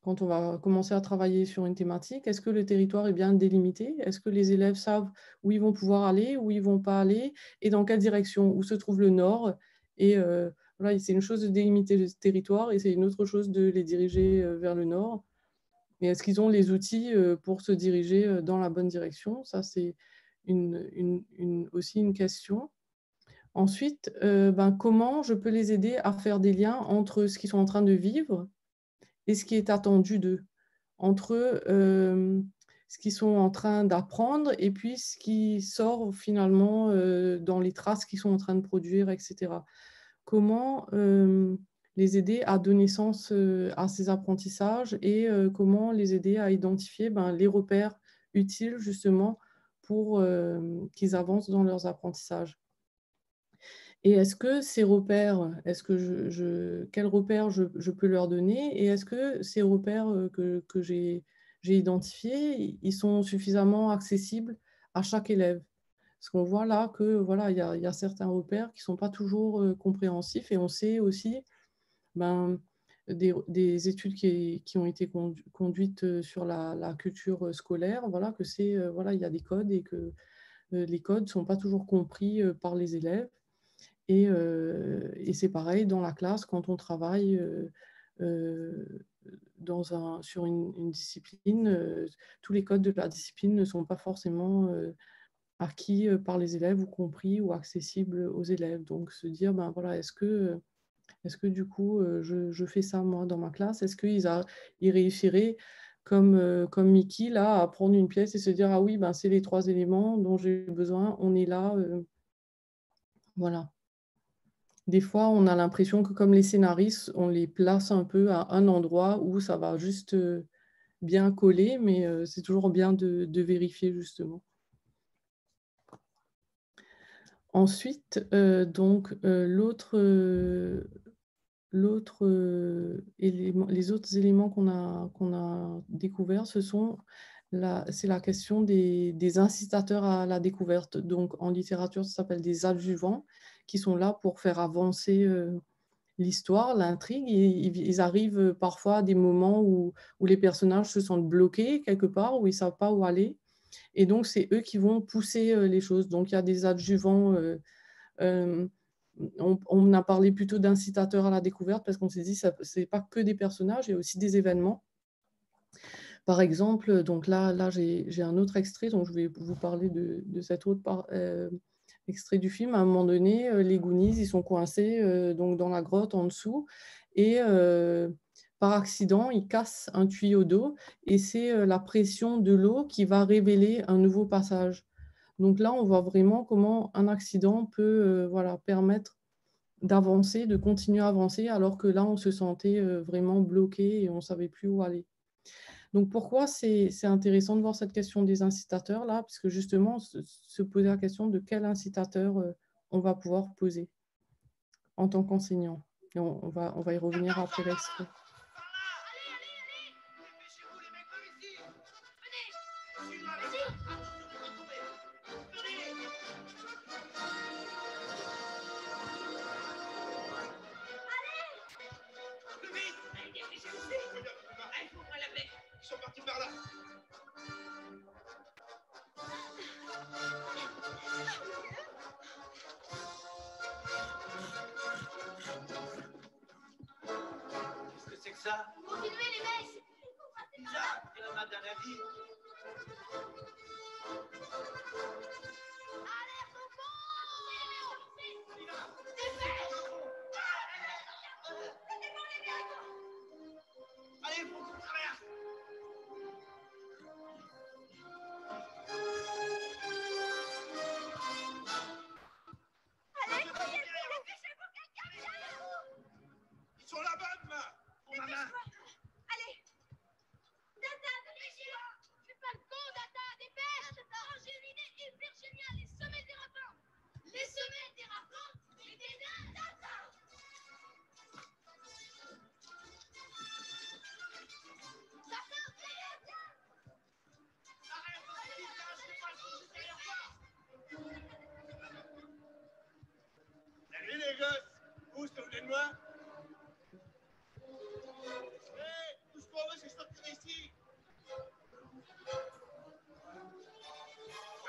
Quand on va commencer à travailler sur une thématique, est-ce que le territoire est bien délimité? Est-ce que les élèves savent où ils vont pouvoir aller, où ils ne vont pas aller, et dans quelle direction? Où se trouve le nord? Et voilà, c'est une chose de délimiter le territoire et c'est une autre chose de les diriger vers le nord. mais est-ce qu'ils ont les outils pour se diriger dans la bonne direction? Ça, c'est aussi une question. Ensuite, comment je peux les aider à faire des liens entre ce qu'ils sont en train de vivre et ce qui est attendu d'eux, entre ce qu'ils sont en train d'apprendre et puis ce qui sort finalement dans les traces qu'ils sont en train de produire, etc. Comment les aider à donner sens à ces apprentissages et comment les aider à identifier les repères utiles justement pour qu'ils avancent dans leurs apprentissages. Et est-ce que ces repères, quels repères je peux leur donner et est-ce que ces repères que j'ai identifiés, ils sont suffisamment accessibles à chaque élève? Parce qu'on voit là que voilà, il y a certains repères qui ne sont pas toujours compréhensifs et on sait aussi des études qui ont été conduites sur la culture scolaire, voilà, que c'est voilà, il y a des codes et que les codes ne sont pas toujours compris par les élèves. Et c'est pareil dans la classe quand on travaille sur une discipline, tous les codes de la discipline ne sont pas forcément acquis par les élèves ou compris ou accessibles aux élèves. Donc se dire, voilà, est-ce que du coup je fais ça moi dans ma classe? Est-ce qu'ils réussiraient comme Mickey là à prendre une pièce et se dire, ah oui, c'est les 3 éléments dont j'ai besoin, on est là, voilà. Des fois, on a l'impression que comme les scénaristes, on les place un peu à un endroit où ça va juste bien coller, mais c'est toujours bien de vérifier justement. Ensuite, les autres éléments qu'on a découverts, c'est la question des incitateurs à la découverte. Donc, en littérature, ça s'appelle des adjuvants qui sont là pour faire avancer l'histoire, l'intrigue. Ils arrivent parfois à des moments où les personnages se sentent bloqués quelque part, où ils ne savent pas où aller. Et donc, c'est eux qui vont pousser les choses. Donc, il y a des adjuvants. On a parlé plutôt d'incitateurs à la découverte parce qu'on s'est dit que ce n'est pas que des personnages, il y a aussi des événements. Par exemple, donc là j'ai un autre extrait, donc je vais vous parler de cet autre extrait du film. À un moment donné, les Goonies, ils sont coincés donc dans la grotte en dessous et par accident, ils cassent un tuyau d'eau et c'est la pression de l'eau qui va révéler un nouveau passage. Donc là, on voit vraiment comment un accident peut voilà, permettre d'avancer, de continuer à avancer, alors que là, on se sentait vraiment bloqué et on ne savait plus où aller. Donc, pourquoi c'est intéressant de voir cette question des incitateurs là? Parce que justement, se poser la question de quel incitateur on va pouvoir poser en tant qu'enseignant. Et on va y revenir après l'extrait. Qu'est-ce que c'est que ça? Continuez les messes. Bizarre, il y en a d'un avis. Alerte au fond. Dépêche. Allez, faut qu'on traverse. Allez, dépêchez-vous, quelqu'un derrière vous. Ils sont là-bas, demain. Oh, maman. Allez. Data, dépêchez-vous. Fais pas le con, Data, dépêche. Oh, j'ai une idée hyper géniale. Les sommets dérapants. Les sommets dérapants et des nains, Data. Data, viens. Salut les gosses. Vous vous souvenez de moi? Hé, pousse-toi, je vais sortir d'ici.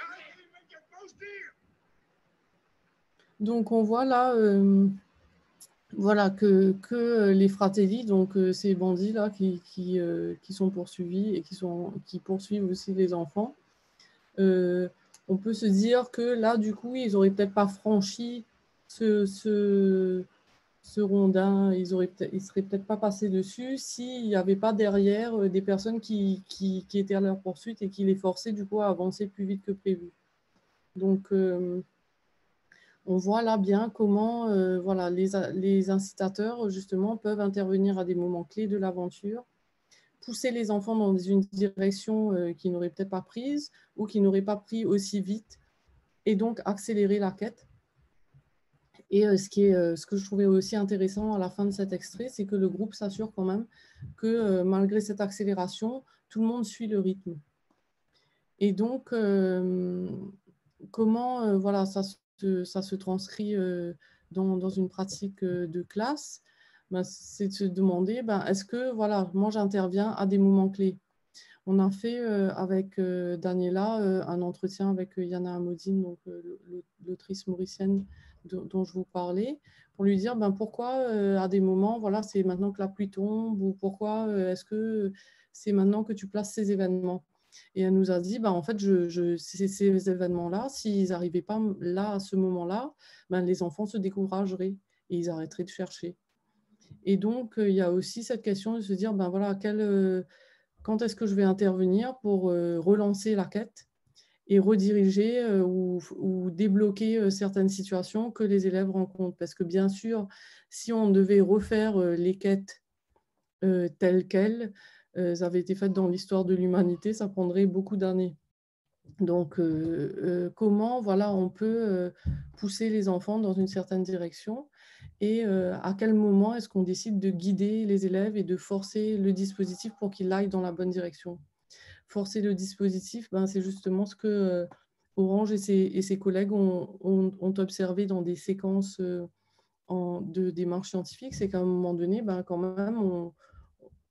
Arrêtez, le mec, pas où je tire. Donc, on voit là voilà, que les fratelli, donc ces bandits-là qui sont poursuivis et qui poursuivent aussi les enfants, on peut se dire que là, du coup, ils n'auraient peut-être pas franchi ce rondin, ils ne seraient peut-être pas passés dessus s'il n'y avait pas derrière des personnes qui étaient à leur poursuite et qui les forçaient du coup à avancer plus vite que prévu. Donc, on voit là bien comment voilà, les incitateurs, justement, peuvent intervenir à des moments clés de l'aventure, pousser les enfants dans une direction qu'ils n'auraient peut-être pas prise ou qu'ils n'auraient pas pris aussi vite, et donc accélérer la quête. Et ce que je trouvais aussi intéressant à la fin de cet extrait, c'est que le groupe s'assure quand même que malgré cette accélération, tout le monde suit le rythme. Et donc, comment voilà, ça se transcrit dans une pratique de classe, ben, c'est de se demander, ben, est-ce que voilà, moi j'interviens à des moments clés. On a fait avec Daniela un entretien avec Yana Amodine, donc l'autrice mauricienne dont je vous parlais, pour lui dire ben, pourquoi à des moments, voilà, c'est maintenant que la pluie tombe, ou pourquoi est-ce que c'est maintenant que tu places ces événements. Et elle nous a dit, ben, en fait, ces événements-là, s'ils n'arrivaient pas là à ce moment-là, ben, les enfants se décourageraient et ils arrêteraient de chercher. Et donc, il y a aussi cette question de se dire, ben voilà, quand est-ce que je vais intervenir pour relancer la quête et rediriger ou débloquer certaines situations que les élèves rencontrent. Parce que bien sûr, si on devait refaire les quêtes telles qu'elles avaient été faites dans l'histoire de l'humanité, ça prendrait beaucoup d'années. Donc, comment voilà, on peut pousser les enfants dans une certaine direction, et à quel moment est-ce qu'on décide de guider les élèves et de forcer le dispositif pour qu'il aille dans la bonne direction. Forcer le dispositif, ben, c'est justement ce que Orange et ses collègues ont observé dans des séquences de démarches scientifiques, c'est qu'à un moment donné, ben, quand même,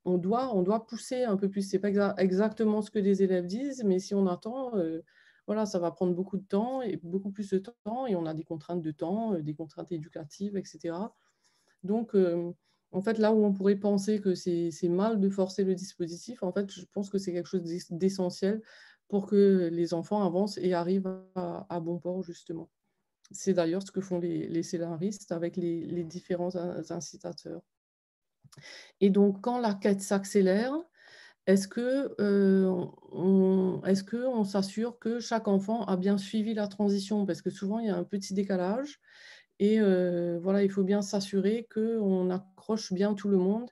on doit pousser un peu plus. Ce n'est pas exactement ce que les élèves disent, mais si on attend, voilà, ça va prendre beaucoup de temps, et beaucoup plus de temps, et on a des contraintes de temps, des contraintes éducatives, etc. Donc, en fait, là où on pourrait penser que c'est mal de forcer le dispositif, en fait, je pense que c'est quelque chose d'essentiel pour que les enfants avancent et arrivent à bon port, justement. C'est d'ailleurs ce que font les scénaristes avec les différents incitateurs. Et donc, quand la quête s'accélère, est-ce qu'on s'assure que chaque enfant a bien suivi la transition? Parce que souvent, il y a un petit décalage. Et voilà, il faut bien s'assurer qu'on accroche bien tout le monde,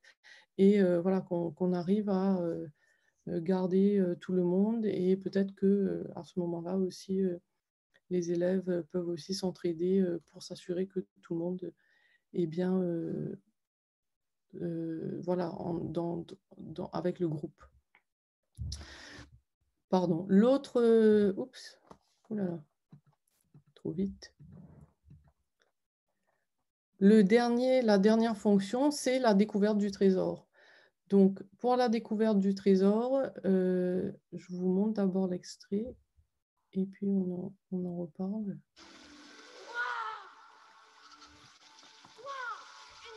et voilà, qu'on arrive à garder tout le monde. Et peut-être qu'à ce moment-là aussi, les élèves peuvent aussi s'entraider pour s'assurer que tout le monde est bien voilà, avec le groupe. Pardon. L'autre... oups, oh là là, trop vite. La dernière fonction, c'est la découverte du trésor. Donc, pour la découverte du trésor, je vous montre d'abord l'extrait et puis on en reparle. Une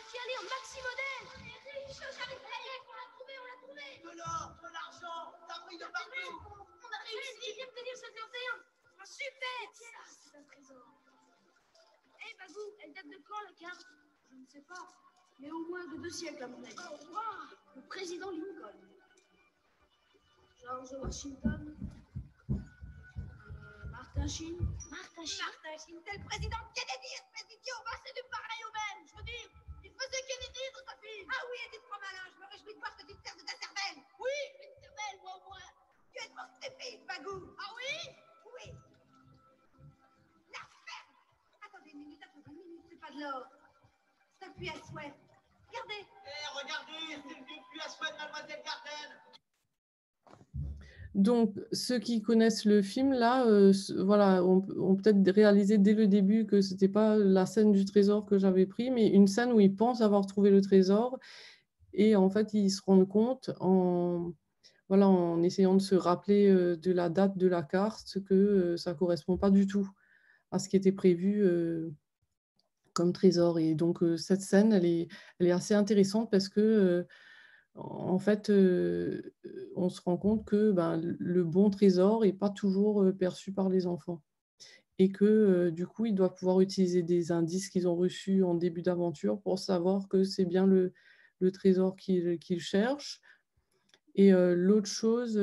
tirelire maxi modèle. On est riche, j'arrive à y on l'a trouvé. De l'or, de l'argent, ça brille de partout. On a réussi. Viens me tenir ce 31. Super. Ça, c'est un trésor. Eh, Bagou, elle date de quand la carte? Je ne sais pas, mais au moins de 2 siècles à mon avis. Oh, wow. Le président Lincoln. George Washington. Martin Sheen. Martin Sheen, tel président Kennedy, espèce d'idiot. Bah, c'est du pareil au même. Je veux dire, il faisait Kennedy dans sa fille. Ah oui, elle est trop malin. Je me réjouis de voir que tu te sers de ta cervelle. Oui, une cervelle, moi au moins. Tu es trop stupide, Bagou. Ah oui? Oui. La ferme. Attendez une minute, c'est pas de l'or. C'est un puits à souhait. Regardez. Regardez, c'est le vieux puits à souhait de Mademoiselle Garden. Donc, ceux qui connaissent le film, là, voilà, ont peut-être réalisé dès le début que ce n'était pas la scène du trésor que j'avais pris, mais une scène où ils pensent avoir trouvé le trésor, et en fait, ils se rendent compte voilà, en essayant de se rappeler de la date de la carte que ça ne correspond pas du tout à ce qui était prévu comme trésor. Et donc, cette scène, elle est assez intéressante parce que, en fait, on se rend compte que le bon trésor n'est pas toujours perçu par les enfants. Et que, du coup, ils doivent pouvoir utiliser des indices qu'ils ont reçus en début d'aventure pour savoir que c'est bien le trésor qu'ils cherchent. Et l'autre chose,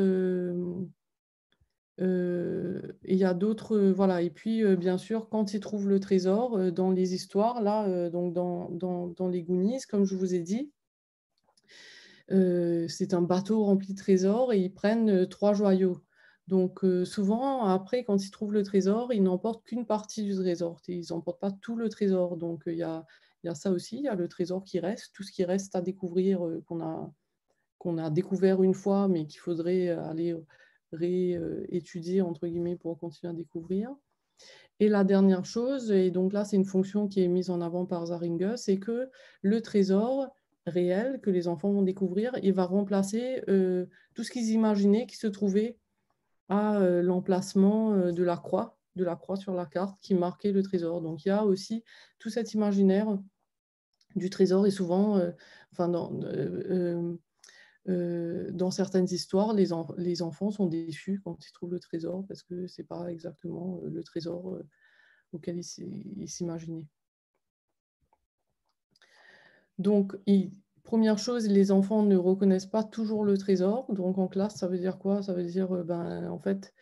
il y a d'autres, voilà. Et puis, bien sûr, quand ils trouvent le trésor, dans les histoires, là, donc dans les Goonies, comme je vous ai dit, c'est un bateau rempli de trésors et ils prennent 3 joyaux. Donc, souvent, après, quand ils trouvent le trésor, ils n'emportent qu'une partie du trésor. Ils n'emportent pas tout le trésor. Donc, il y a ça aussi, il y a le trésor qui reste, tout ce qui reste à découvrir, qu'on a découvert une fois, mais qu'il faudrait aller réétudier, entre guillemets, pour continuer à découvrir. Et la dernière chose, et donc là, c'est une fonction qui est mise en avant par Zaringus, c'est que le trésor réel que les enfants vont découvrir, il va remplacer tout ce qu'ils imaginaient qui se trouvait à l'emplacement de la croix sur la carte qui marquait le trésor. Donc, il y a aussi tout cet imaginaire du trésor et souvent, dans certaines histoires, les enfants sont déçus quand ils trouvent le trésor parce que ce n'est pas exactement le trésor auquel ils s'imaginaient. Donc, première chose, les enfants ne reconnaissent pas toujours le trésor. Donc, en classe, ça veut dire quoi? Ça veut dire, en fait,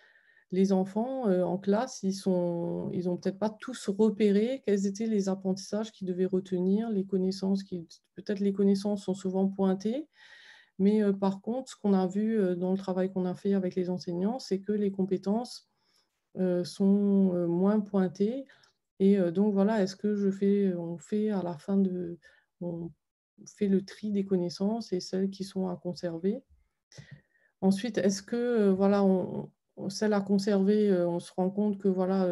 les enfants en classe, ils n'ont peut-être pas tous repéré quels étaient les apprentissages qu'ils devaient retenir, les connaissances peut-être les connaissances sont souvent pointées, mais par contre, ce qu'on a vu dans le travail qu'on a fait avec les enseignants, c'est que les compétences sont moins pointées. Et donc voilà, est-ce que on fait à la fin on fait le tri des connaissances et celles qui sont à conserver. Ensuite, est-ce que voilà, celles à conserver, on se rend compte que voilà,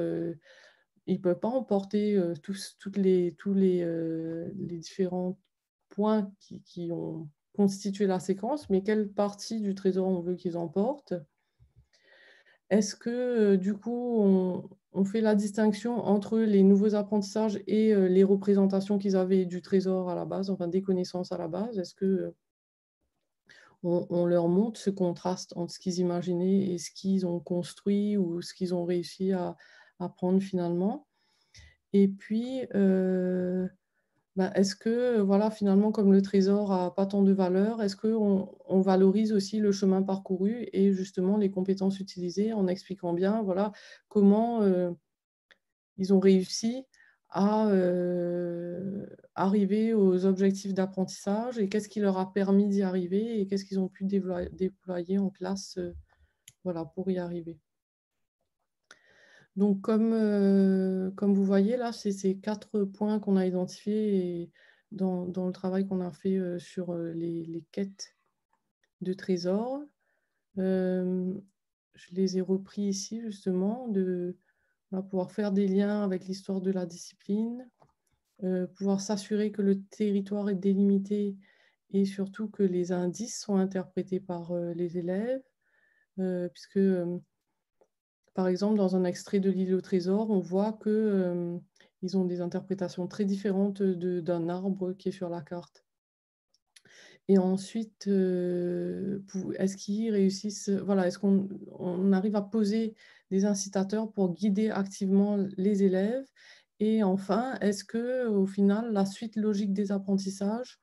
il ne peut pas emporter tous les différents points qui ont constitué la séquence, mais quelle partie du trésor on veut qu'ils emportent? Est-ce que du coup, on fait la distinction entre les nouveaux apprentissages et les représentations qu'ils avaient du trésor à la base, enfin des connaissances à la base? Est-ce que on leur montre ce contraste entre ce qu'ils imaginaient et ce qu'ils ont construit ou ce qu'ils ont réussi à apprendre finalement? Et puis, est-ce que, voilà, finalement, comme le trésor n'a pas tant de valeur, est-ce qu'on valorise aussi le chemin parcouru et justement les compétences utilisées en expliquant bien, voilà, comment ils ont réussi à arriver aux objectifs d'apprentissage et qu'est-ce qui leur a permis d'y arriver et qu'est-ce qu'ils ont pu déployer en classe voilà, pour y arriver. Donc, comme vous voyez, là, c'est ces 4 points qu'on a identifiés dans le travail qu'on a fait sur les quêtes de trésors. Je les ai repris ici, justement, on va pouvoir faire des liens avec l'histoire de la discipline, pouvoir s'assurer que le territoire est délimité et surtout que les indices sont interprétés par les élèves, puisque... par exemple, dans un extrait de l'île au trésor, on voit qu'ils ont des interprétations très différentes d'un arbre qui est sur la carte. Et ensuite, est-ce qu'ils réussissent, voilà, est-ce qu'on arrive à poser des incitateurs pour guider activement les élèves? Et enfin, est-ce qu'au final, la suite logique des apprentissages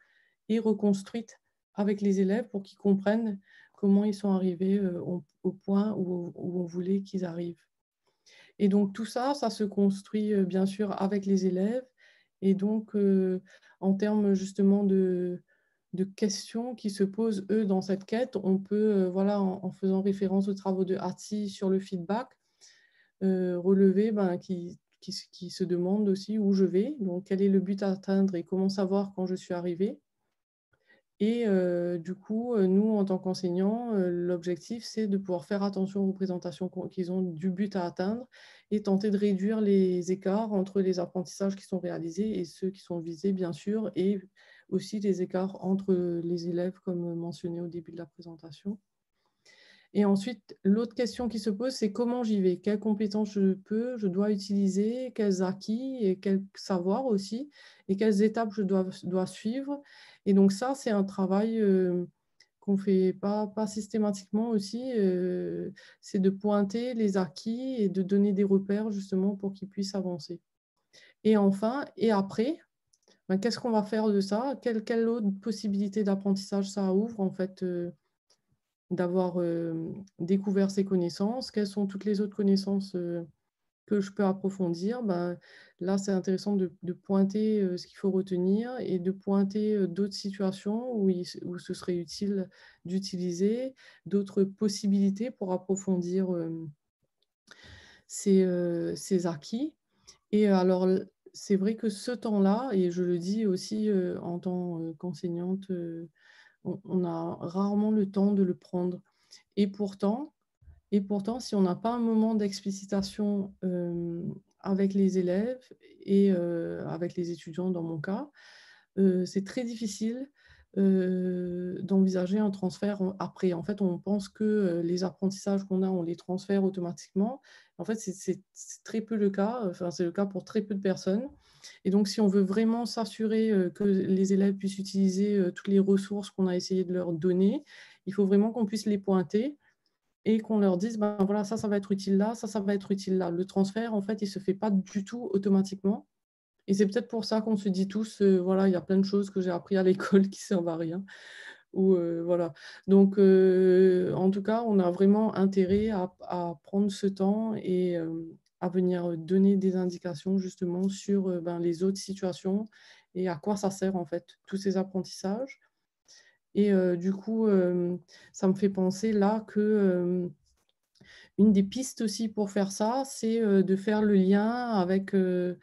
est reconstruite avec les élèves pour qu'ils comprennent comment ils sont arrivés au point où on voulait qu'ils arrivent? Et donc tout ça, ça se construit bien sûr avec les élèves. Et donc, en termes justement de questions qui se posent, eux, dans cette quête, on peut, voilà, en faisant référence aux travaux de Hatsi sur le feedback, relever qui se demandent aussi où je vais, donc quel est le but à atteindre et comment savoir quand je suis arrivée. Et du coup, nous, en tant qu'enseignants, l'objectif, c'est de pouvoir faire attention aux représentations qu'ils ont du but à atteindre et tenter de réduire les écarts entre les apprentissages qui sont réalisés et ceux qui sont visés, bien sûr, et aussi les écarts entre les élèves, comme mentionné au début de la présentation. Et ensuite, l'autre question qui se pose, c'est comment j'y vais? Quelles compétences je dois utiliser? Quels acquis et quel savoir aussi? Et quelles étapes je dois suivre? Et donc ça, c'est un travail qu'on ne fait pas systématiquement aussi. C'est de pointer les acquis et de donner des repères justement pour qu'ils puissent avancer. Et enfin, et après, ben, qu'est-ce qu'on va faire de ça? Quelle autre possibilité d'apprentissage ça ouvre en fait d'avoir découvert ces connaissances? Quelles sont toutes les autres connaissances que je peux approfondir? Ben, là, c'est intéressant de pointer ce qu'il faut retenir et de pointer d'autres situations où ce serait utile d'utiliser, d'autres possibilités pour approfondir ces acquis. Et alors, c'est vrai que ce temps-là, et je le dis aussi en tant qu'enseignante, on a rarement le temps de le prendre. Et pourtant, si on n'a pas un moment d'explicitation avec les élèves et avec les étudiants dans mon cas, c'est très difficile d'envisager un transfert après. En fait, on pense que les apprentissages qu'on a, on les transfère automatiquement. En fait, c'est très peu le cas. Enfin, c'est le cas pour très peu de personnes. Et donc, si on veut vraiment s'assurer que les élèves puissent utiliser toutes les ressources qu'on a essayé de leur donner, il faut vraiment qu'on puisse les pointer et qu'on leur dise, ben voilà, ça va être utile là, ça va être utile là. Le transfert, en fait, il ne se fait pas du tout automatiquement. Et c'est peut-être pour ça qu'on se dit tous, voilà, il y a plein de choses que j'ai appris à l'école qui ne servent à rien. Ou, voilà. Donc, en tout cas, on a vraiment intérêt à prendre ce temps et à venir donner des indications justement sur ben, les autres situations et à quoi ça sert en fait, tous ces apprentissages. Et du coup, ça me fait penser là que une des pistes aussi pour faire ça, c'est de faire le lien avec le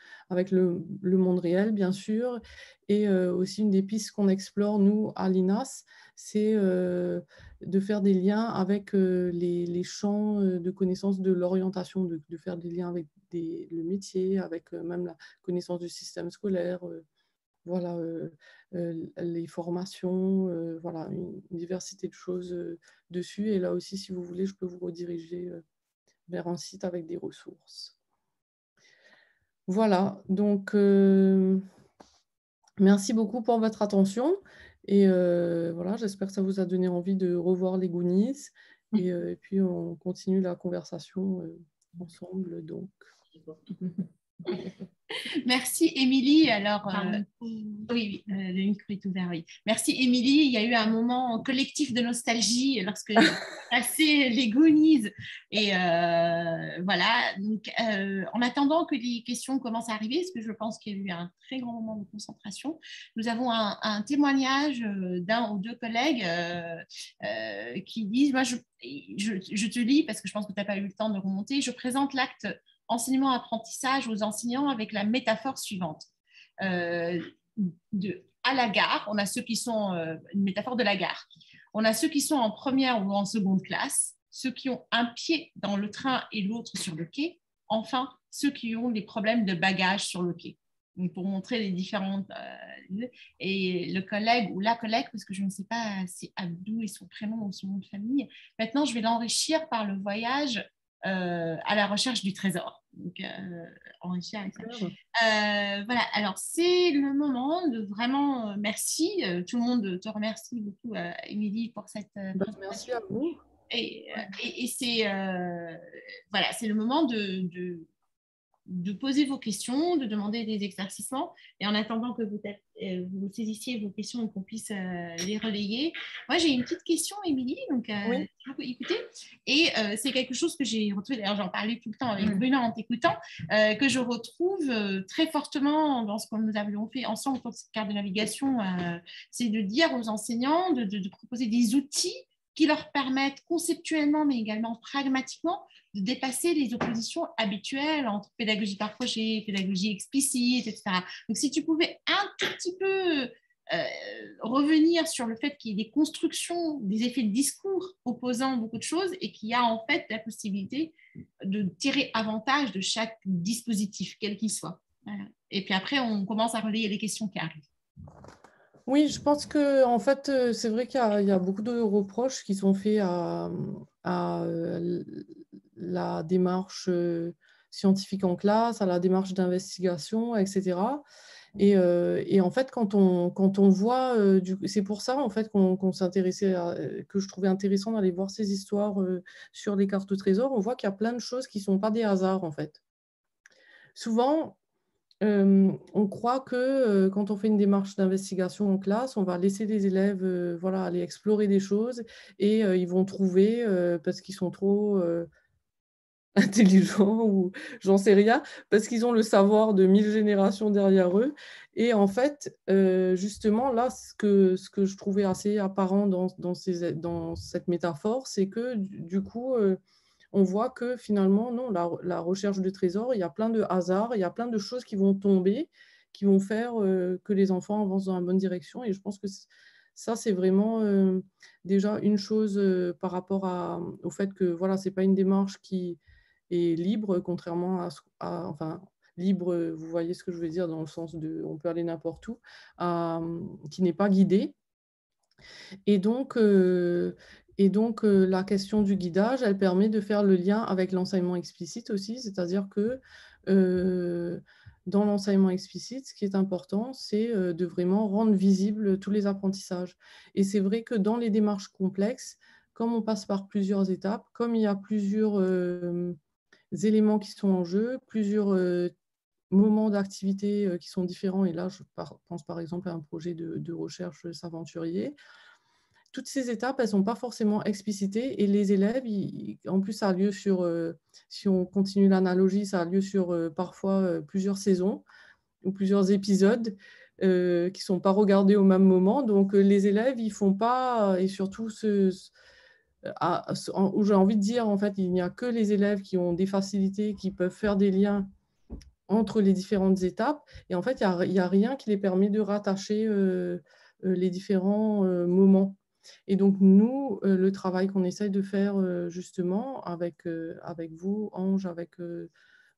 monde réel, bien sûr. Et aussi, une des pistes qu'on explore, nous, à l'INAS, c'est de faire des liens avec les champs de connaissances de l'orientation, de faire des liens avec le métier, avec même la connaissance du système scolaire. Voilà, les formations, voilà, une diversité de choses dessus. Et là aussi, si vous voulez, je peux vous rediriger vers un site avec des ressources. Voilà, donc merci beaucoup pour votre attention. Et voilà, j'espère que ça vous a donné envie de revoir les Goonies. Et puis, on continue la conversation ensemble. Donc. Merci, Émilie. Alors, oui, le micro est ouvert, oui. Merci, Émilie. Il y a eu un moment collectif de nostalgie lorsque j'ai passé les Goonies. Et voilà. Donc, en attendant que les questions commencent à arriver, parce que je pense qu'il y a eu un très grand moment de concentration, nous avons un témoignage d'un ou deux collègues qui disent, moi, je te lis parce que je pense que tu n'as pas eu le temps de remonter. Je présente l'acte enseignement-apprentissage aux enseignants avec la métaphore suivante. À la gare, on a ceux qui sont, une métaphore de la gare, on a ceux qui sont en première ou en seconde classe, ceux qui ont un pied dans le train et l'autre sur le quai, enfin, ceux qui ont des problèmes de bagages sur le quai. Donc, pour montrer les différentes... et le collègue ou la collègue, parce que je ne sais pas si Abdou est son prénom ou son nom de famille, maintenant, je vais l'enrichir par le voyage à la recherche du trésor. Donc, enrichir avec ça. Voilà, alors c'est le moment de vraiment merci. Tout le monde te remercie beaucoup, Émilie, pour cette présentation. Merci à vous. Et c'est voilà, c'est le moment de poser vos questions, de demander des éclaircissements. Et en attendant que vous saisissiez vos questions et qu'on puisse les relayer, moi, j'ai une petite question, Émilie. Donc, oui. Écoutez. Et c'est quelque chose que j'ai retrouvé, d'ailleurs, j'en parlais tout le temps avec Bruno en t'écoutant, que je retrouve très fortement dans ce que nous avions fait ensemble pour cette carte de navigation. C'est de dire aux enseignants de proposer des outils qui leur permettent conceptuellement, mais également pragmatiquement, de dépasser les oppositions habituelles entre pédagogie par projet, pédagogie explicite, etc. Donc, si tu pouvais un tout petit peu revenir sur le fait qu'il y ait des constructions, des effets de discours opposant beaucoup de choses et qu'il y a en fait la possibilité de tirer avantage de chaque dispositif, quel qu'il soit. Voilà. Et puis après, on commence à relayer les questions qui arrivent. Oui, je pense que en fait, c'est vrai qu'il y a beaucoup de reproches qui sont faits à la démarche scientifique en classe, à la démarche d'investigation, etc. Et en fait, quand on voit, c'est pour ça en fait qu'on s'intéressait que je trouvais intéressant d'aller voir ces histoires sur les cartes au trésor. On voit qu'il y a plein de choses qui ne sont pas des hasards en fait. Souvent, on croit que quand on fait une démarche d'investigation en classe, on va laisser les élèves voilà, aller explorer des choses et ils vont trouver parce qu'ils sont trop intelligents ou j'en sais rien, parce qu'ils ont le savoir de 1000 générations derrière eux. Et en fait, justement, là, ce que je trouvais assez apparent dans cette métaphore, c'est que du coup, on voit que finalement, non, la recherche de trésors, il y a plein de hasards, il y a plein de choses qui vont tomber, qui vont faire que les enfants avancent dans la bonne direction. Et je pense que ça, c'est vraiment déjà une chose par rapport au fait que voilà, ce n'est pas une démarche qui est libre, contrairement enfin, libre, vous voyez ce que je veux dire, dans le sens de on peut aller n'importe où, qui n'est pas guidée. Et donc, la question du guidage, elle permet de faire le lien avec l'enseignement explicite aussi. C'est-à-dire que, dans l'enseignement explicite, ce qui est important, c'est, de vraiment rendre visibles tous les apprentissages. Et c'est vrai que dans les démarches complexes, comme on passe par plusieurs étapes, comme il y a plusieurs, éléments qui sont en jeu, plusieurs, moments d'activité, qui sont différents et là, je pense par exemple à un projet de recherche s'aventurier. Toutes ces étapes, elles ne sont pas forcément explicitées et les élèves, en plus, ça a lieu sur, si on continue l'analogie, ça a lieu sur parfois plusieurs saisons ou plusieurs épisodes qui ne sont pas regardés au même moment. Donc, les élèves, ils ne font pas, et surtout où j'ai envie de dire, en fait, il n'y a que les élèves qui ont des facilités, qui peuvent faire des liens entre les différentes étapes. Et en fait, il y a rien qui les permet de rattacher les différents moments. Et donc, nous, le travail qu'on essaye de faire justement avec vous, Ange, avec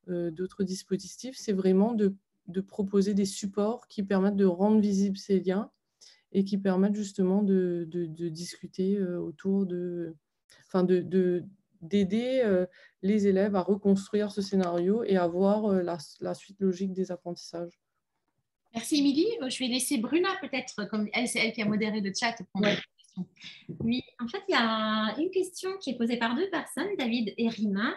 d'autres dispositifs, c'est vraiment de proposer des supports qui permettent de rendre visibles ces liens et qui permettent justement de discuter autour enfin d'aider les élèves à reconstruire ce scénario et à voir la suite logique des apprentissages. Merci, Émilie. Je vais laisser Bruna, peut-être, comme elle, c'est elle qui a modéré le chat, prendre la question. Oui, en fait, il y a une question qui est posée par deux personnes, David et Rima,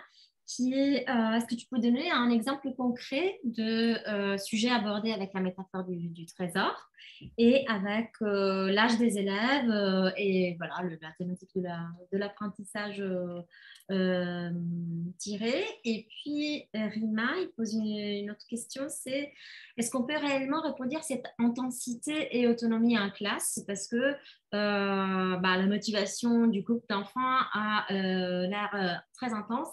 qui est est-ce que tu peux donner un exemple concret de sujet abordé avec la métaphore du trésor et avec l'âge des élèves et voilà, la thématique de l'apprentissage tiré. Et puis, Rima, il pose une autre question, c'est est-ce qu'on peut réellement reproduire cette intensité et autonomie en classe? Parce que la motivation du couple d'enfants a l'air très intense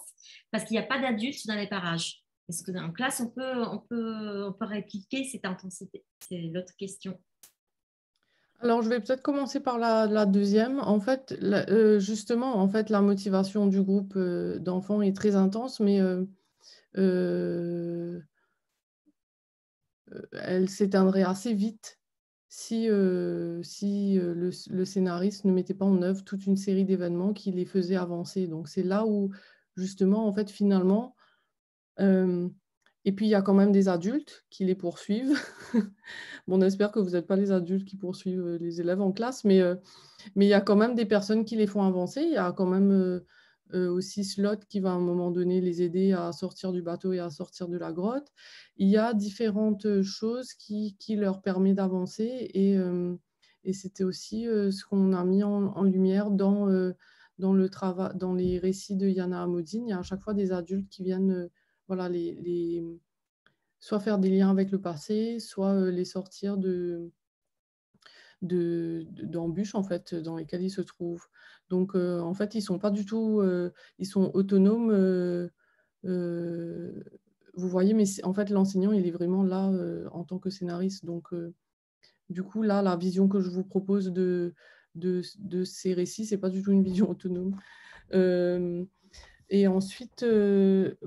parce qu'il n'y a pas d'adultes dans les parages. Est-ce que dans la classe, on peut répliquer cette intensité? C'est l'autre question. Alors, je vais peut-être commencer par la deuxième. En fait, justement, en fait, la motivation du groupe d'enfants est très intense, mais elle s'éteindrait assez vite si le scénariste ne mettait pas en œuvre toute une série d'événements qui les faisaient avancer. Donc, c'est là où, justement, en fait, finalement, et puis, il y a quand même des adultes qui les poursuivent. Bon, on espère que vous n'êtes pas les adultes qui poursuivent les élèves en classe, mais il y a quand même des personnes qui les font avancer. Il y a quand même aussi Slot qui va à un moment donné les aider à sortir du bateau et à sortir de la grotte. Il y a différentes choses qui leur permettent d'avancer et c'était aussi ce qu'on a mis en lumière dans le travail, dans les récits de Yana Amodine. Il y a à chaque fois des adultes qui viennent voilà, soit faire des liens avec le passé, soit les sortir d'embûches en fait, dans lesquelles ils se trouvent. Donc, en fait, ils sont pas du tout, ils sont autonomes. Vous voyez, mais en fait, l'enseignant, il est vraiment là en tant que scénariste. Donc, du coup, là, la vision que je vous propose de ces récits, c'est pas du tout une vision autonome. Et ensuite,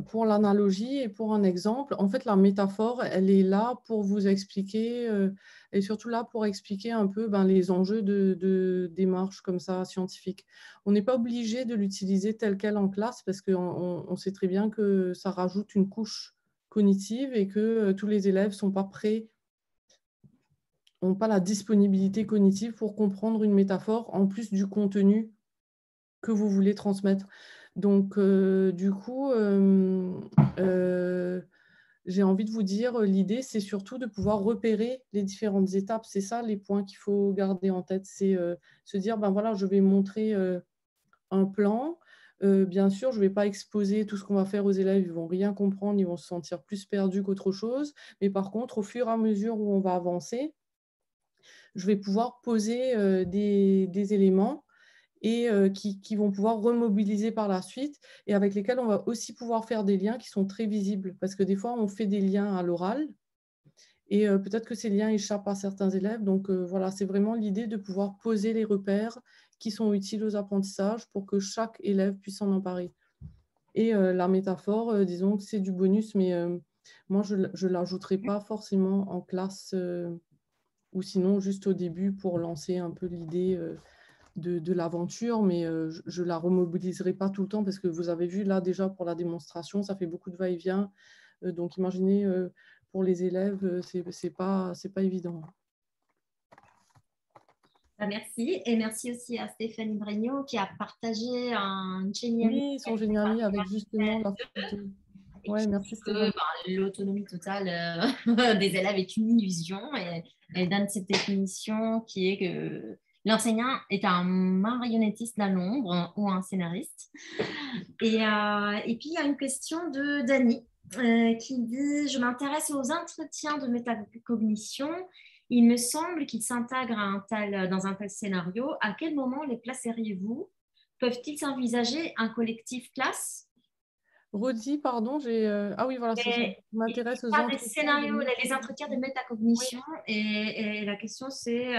pour l'analogie et pour un exemple, en fait, la métaphore, elle est là pour vous expliquer, et surtout là pour expliquer un peu les enjeux de démarches comme ça scientifiques. On n'est pas obligé de l'utiliser tel quel en classe parce qu'on sait très bien que ça rajoute une couche cognitive et que tous les élèves ne sont pas prêts, n'ont pas la disponibilité cognitive pour comprendre une métaphore en plus du contenu que vous voulez transmettre. Donc, du coup, j'ai envie de vous dire, l'idée, c'est surtout de pouvoir repérer les différentes étapes. C'est ça les points qu'il faut garder en tête. C'est se dire, voilà, je vais montrer un plan. Bien sûr, je ne vais pas exposer tout ce qu'on va faire aux élèves. Ils ne vont rien comprendre, ils vont se sentir plus perdus qu'autre chose. Mais par contre, au fur et à mesure où on va avancer, je vais pouvoir poser des éléments et qui vont pouvoir remobiliser par la suite et avec lesquels on va aussi pouvoir faire des liens qui sont très visibles. Parce que des fois, on fait des liens à l'oral et peut-être que ces liens échappent à certains élèves. Donc voilà, c'est vraiment l'idée de pouvoir poser les repères qui sont utiles aux apprentissages pour que chaque élève puisse s'en emparer. Et la métaphore, disons que c'est du bonus, mais moi, je ne l'ajouterai pas forcément en classe ou sinon juste au début pour lancer un peu l'idée de l'aventure, mais je ne la remobiliserai pas tout le temps parce que vous avez vu là déjà pour la démonstration, ça fait beaucoup de va-et-vient. Donc imaginez pour les élèves, c'est pas évident. Merci. Et merci aussi à Stéphanie Bregnaud qui a partagé un génial. Oui, son génial avec justement la photo. Ouais, merci Stéphanie. L'autonomie totale des élèves est une illusion et elle donne cette définition qui est que l'enseignant est un marionnettiste à l'ombre ou un scénariste. Et puis, il y a une question de Dani qui dit « Je m'intéresse aux entretiens de métacognition. Il me semble qu'ils s'intègrent dans un tel scénario. À quel moment les placeriez-vous? Peuvent-ils s'envisager un collectif classe ?» Redis, pardon, ah oui, voilà, c'est ça. Je m'intéresse aux entretiens. Scénarios, les entretiens de métacognition. Oui. Et la question, c'est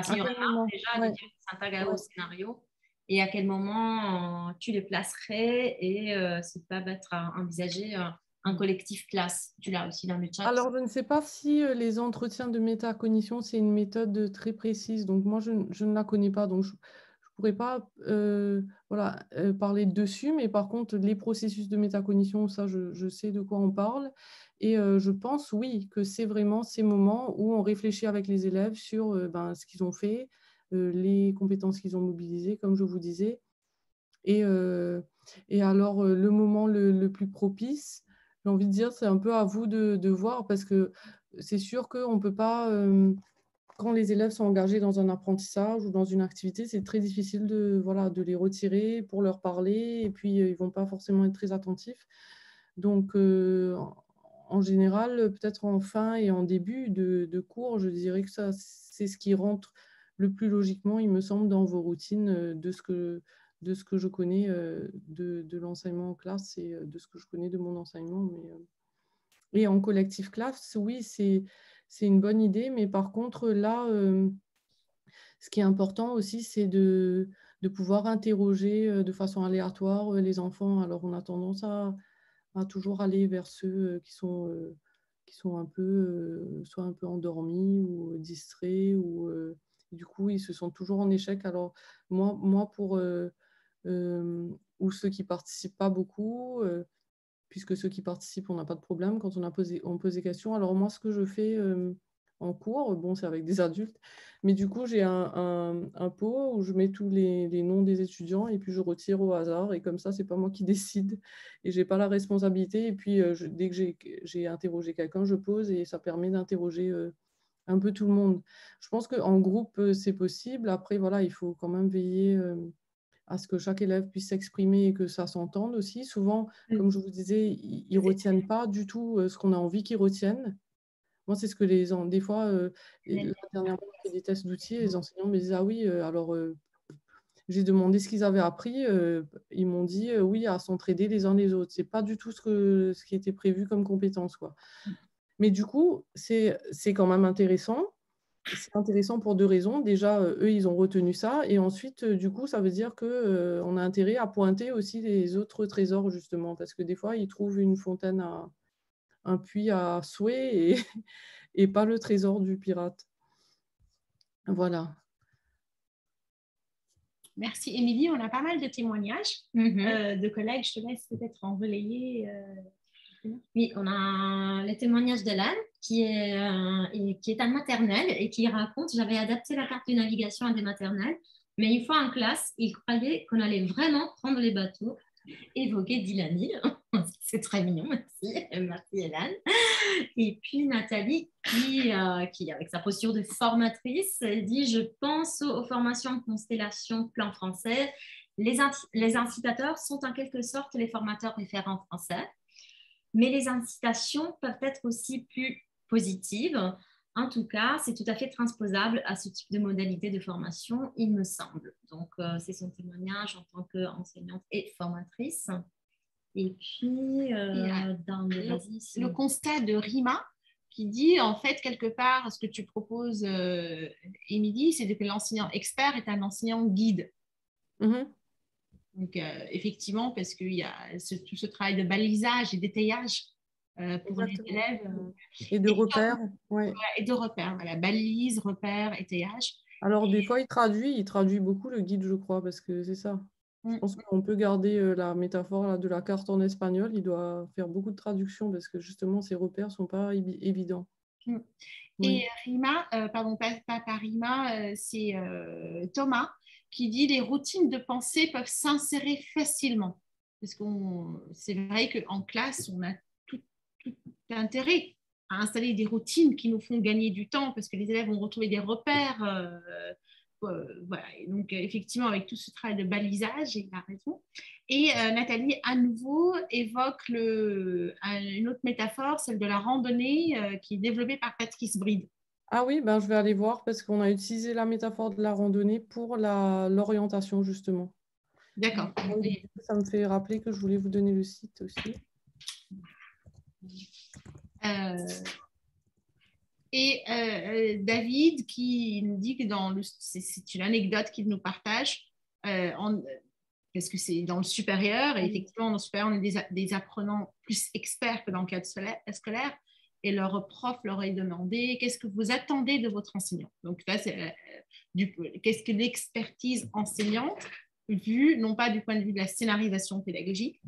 s'il y en a déjà, ouais. Qui s'intègrent au scénario. Et à quel moment tu les placerais et s'ils peuvent être envisagés un collectif classe. Tu l'as aussi dans le chat. Alors, je ne sais pas si les entretiens de métacognition, c'est une méthode très précise. Donc, moi, je ne la connais pas. Donc, je ne pourrais pas parler dessus. Mais par contre, les processus de métacognition, ça, je sais de quoi on parle. Et je pense, oui, que c'est vraiment ces moments où on réfléchit avec les élèves sur ce qu'ils ont fait, les compétences qu'ils ont mobilisées, comme je vous disais. Et alors, le moment le plus propice, j'ai envie de dire, c'est un peu à vous de voir parce que c'est sûr qu'on ne peut pas, quand les élèves sont engagés dans un apprentissage ou dans une activité, c'est très difficile de les retirer pour leur parler et puis ils ne vont pas forcément être très attentifs. Donc, en général, peut-être en fin et en début de cours, je dirais que ça, c'est ce qui rentre le plus logiquement, il me semble, dans vos routines de ce que je connais de l'enseignement en classe et de ce que je connais de mon enseignement. Et en collectif classe, oui, c'est une bonne idée. Mais par contre, là, ce qui est important aussi, c'est de pouvoir interroger de façon aléatoire les enfants. Alors, on a tendance à toujours aller vers ceux qui sont un peu, soit un peu endormis ou distraits, ou du coup, ils se sentent toujours en échec. Alors, moi pour... ou ceux qui ne participent pas beaucoup, puisque ceux qui participent, on n'a pas de problème quand on pose des questions. Alors moi, ce que je fais en cours, bon, c'est avec des adultes, mais du coup, j'ai un pot où je mets tous les noms des étudiants et puis je retire au hasard. Et comme ça, ce n'est pas moi qui décide et je n'ai pas la responsabilité. Et puis, dès que j'ai interrogé quelqu'un, je pose et ça permet d'interroger un peu tout le monde. Je pense qu'en groupe, c'est possible. Après, voilà, il faut quand même veiller à ce que chaque élève puisse s'exprimer et que ça s'entende aussi. Souvent, comme je vous disais, ils ne retiennent pas du tout ce qu'on a envie qu'ils retiennent. Moi, c'est ce que des fois, dernièrement, on fait des tests d'outils, les enseignants me disent « Ah oui, alors j'ai demandé ce qu'ils avaient appris. Ils m'ont dit oui, à s'entraider les uns les autres. » Ce n'est pas du tout ce qui était prévu comme compétence, quoi. Mais du coup, c'est quand même intéressant c'est intéressant pour 2 raisons. Déjà, eux, ils ont retenu ça et ensuite, du coup, ça veut dire que, on a intérêt à pointer aussi les autres trésors justement parce que des fois, ils trouvent une fontaine à un puits à souhait et et pas le trésor du pirate. Voilà. Merci, Émilie. On a pas mal de témoignages de collègues. Je te laisse peut-être en relayer. Oui, on a le témoignage d'Hélène qui est en maternelle et qui raconte, j'avais adapté la carte de navigation à des maternelles, mais une fois en classe, ils croyaient qu'on allait vraiment prendre les bateaux, évoquer Dylan. C'est très mignon, merci. Merci Hélène. Et puis Nathalie qui, avec sa posture de formatrice, dit, je pense aux formations Constellation Plan Français. Les incitateurs sont en quelque sorte les formateurs référents français. Mais les incitations peuvent être aussi plus positives. En tout cas, c'est tout à fait transposable à ce type de modalité de formation, il me semble. Donc, c'est son témoignage en tant qu'enseignante et formatrice. Et puis, dans le constat de Rima, qui dit, en fait, quelque part, ce que tu proposes, Émilie, c'est que l'enseignant expert est un enseignant guide. Donc, effectivement, parce qu'il y a tout ce travail de balisage et d'étayage pour Exactement. les élèves. Et de repères. Ouais. Et de repères, voilà, balise, repères, étayage. Alors, des fois, il traduit beaucoup le guide, je crois, parce que c'est ça. Je pense qu'on peut garder la métaphore là, de la carte en espagnol. Il doit faire beaucoup de traductions parce que justement, ces repères ne sont pas évidents. Et Rima, pardon, pas Rima, c'est Thomas qui dit les routines de pensée peuvent s'insérer facilement. Parce que c'est vrai qu'en classe, on a tout intérêt à installer des routines qui nous font gagner du temps parce que les élèves vont retrouver des repères. Voilà. Et donc, effectivement, avec tout ce travail de balisage, il a raison. Et Nathalie, à nouveau, évoque une autre métaphore, celle de la randonnée qui est développée par Patrice Bride. Ah oui, ben, je vais aller voir parce qu'on a utilisé la métaphore de la randonnée pour l'orientation, justement. D'accord. Ça me fait rappeler que je voulais vous donner le site aussi. Et David qui nous dit que c'est une anecdote qu'il nous partage, parce que c'est dans le supérieur, et effectivement, dans le supérieur, on est des apprenants plus experts que dans le cadre scolaire, et leur prof leur a demandé qu'est-ce que vous attendez de votre enseignant. Donc là, c'est qu'est-ce que l'expertise enseignante, vue non pas du point de vue de la scénarisation pédagogique,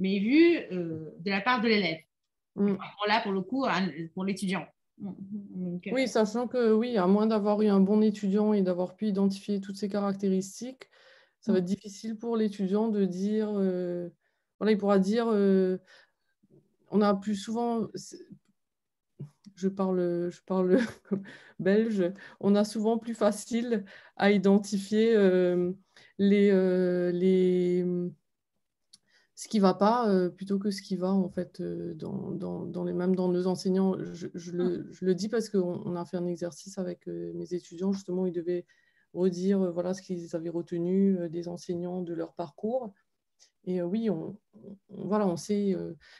mais vue de la part de l'élève. Là, pour le coup, pour l'étudiant. Donc, oui, sachant que oui, à moins d'avoir eu un bon étudiant et d'avoir pu identifier toutes ces caractéristiques, ça va être difficile pour l'étudiant de dire, voilà, il pourra dire, on a plus souvent, je parle belge, on a souvent plus facile à identifier ce qui ne va pas plutôt que ce qui va, en fait, même dans nos enseignants. Je le dis parce qu'on a fait un exercice avec mes étudiants, justement, où ils devaient redire voilà, ce qu'ils avaient retenu des enseignants de leur parcours. Et oui, voilà, on sait.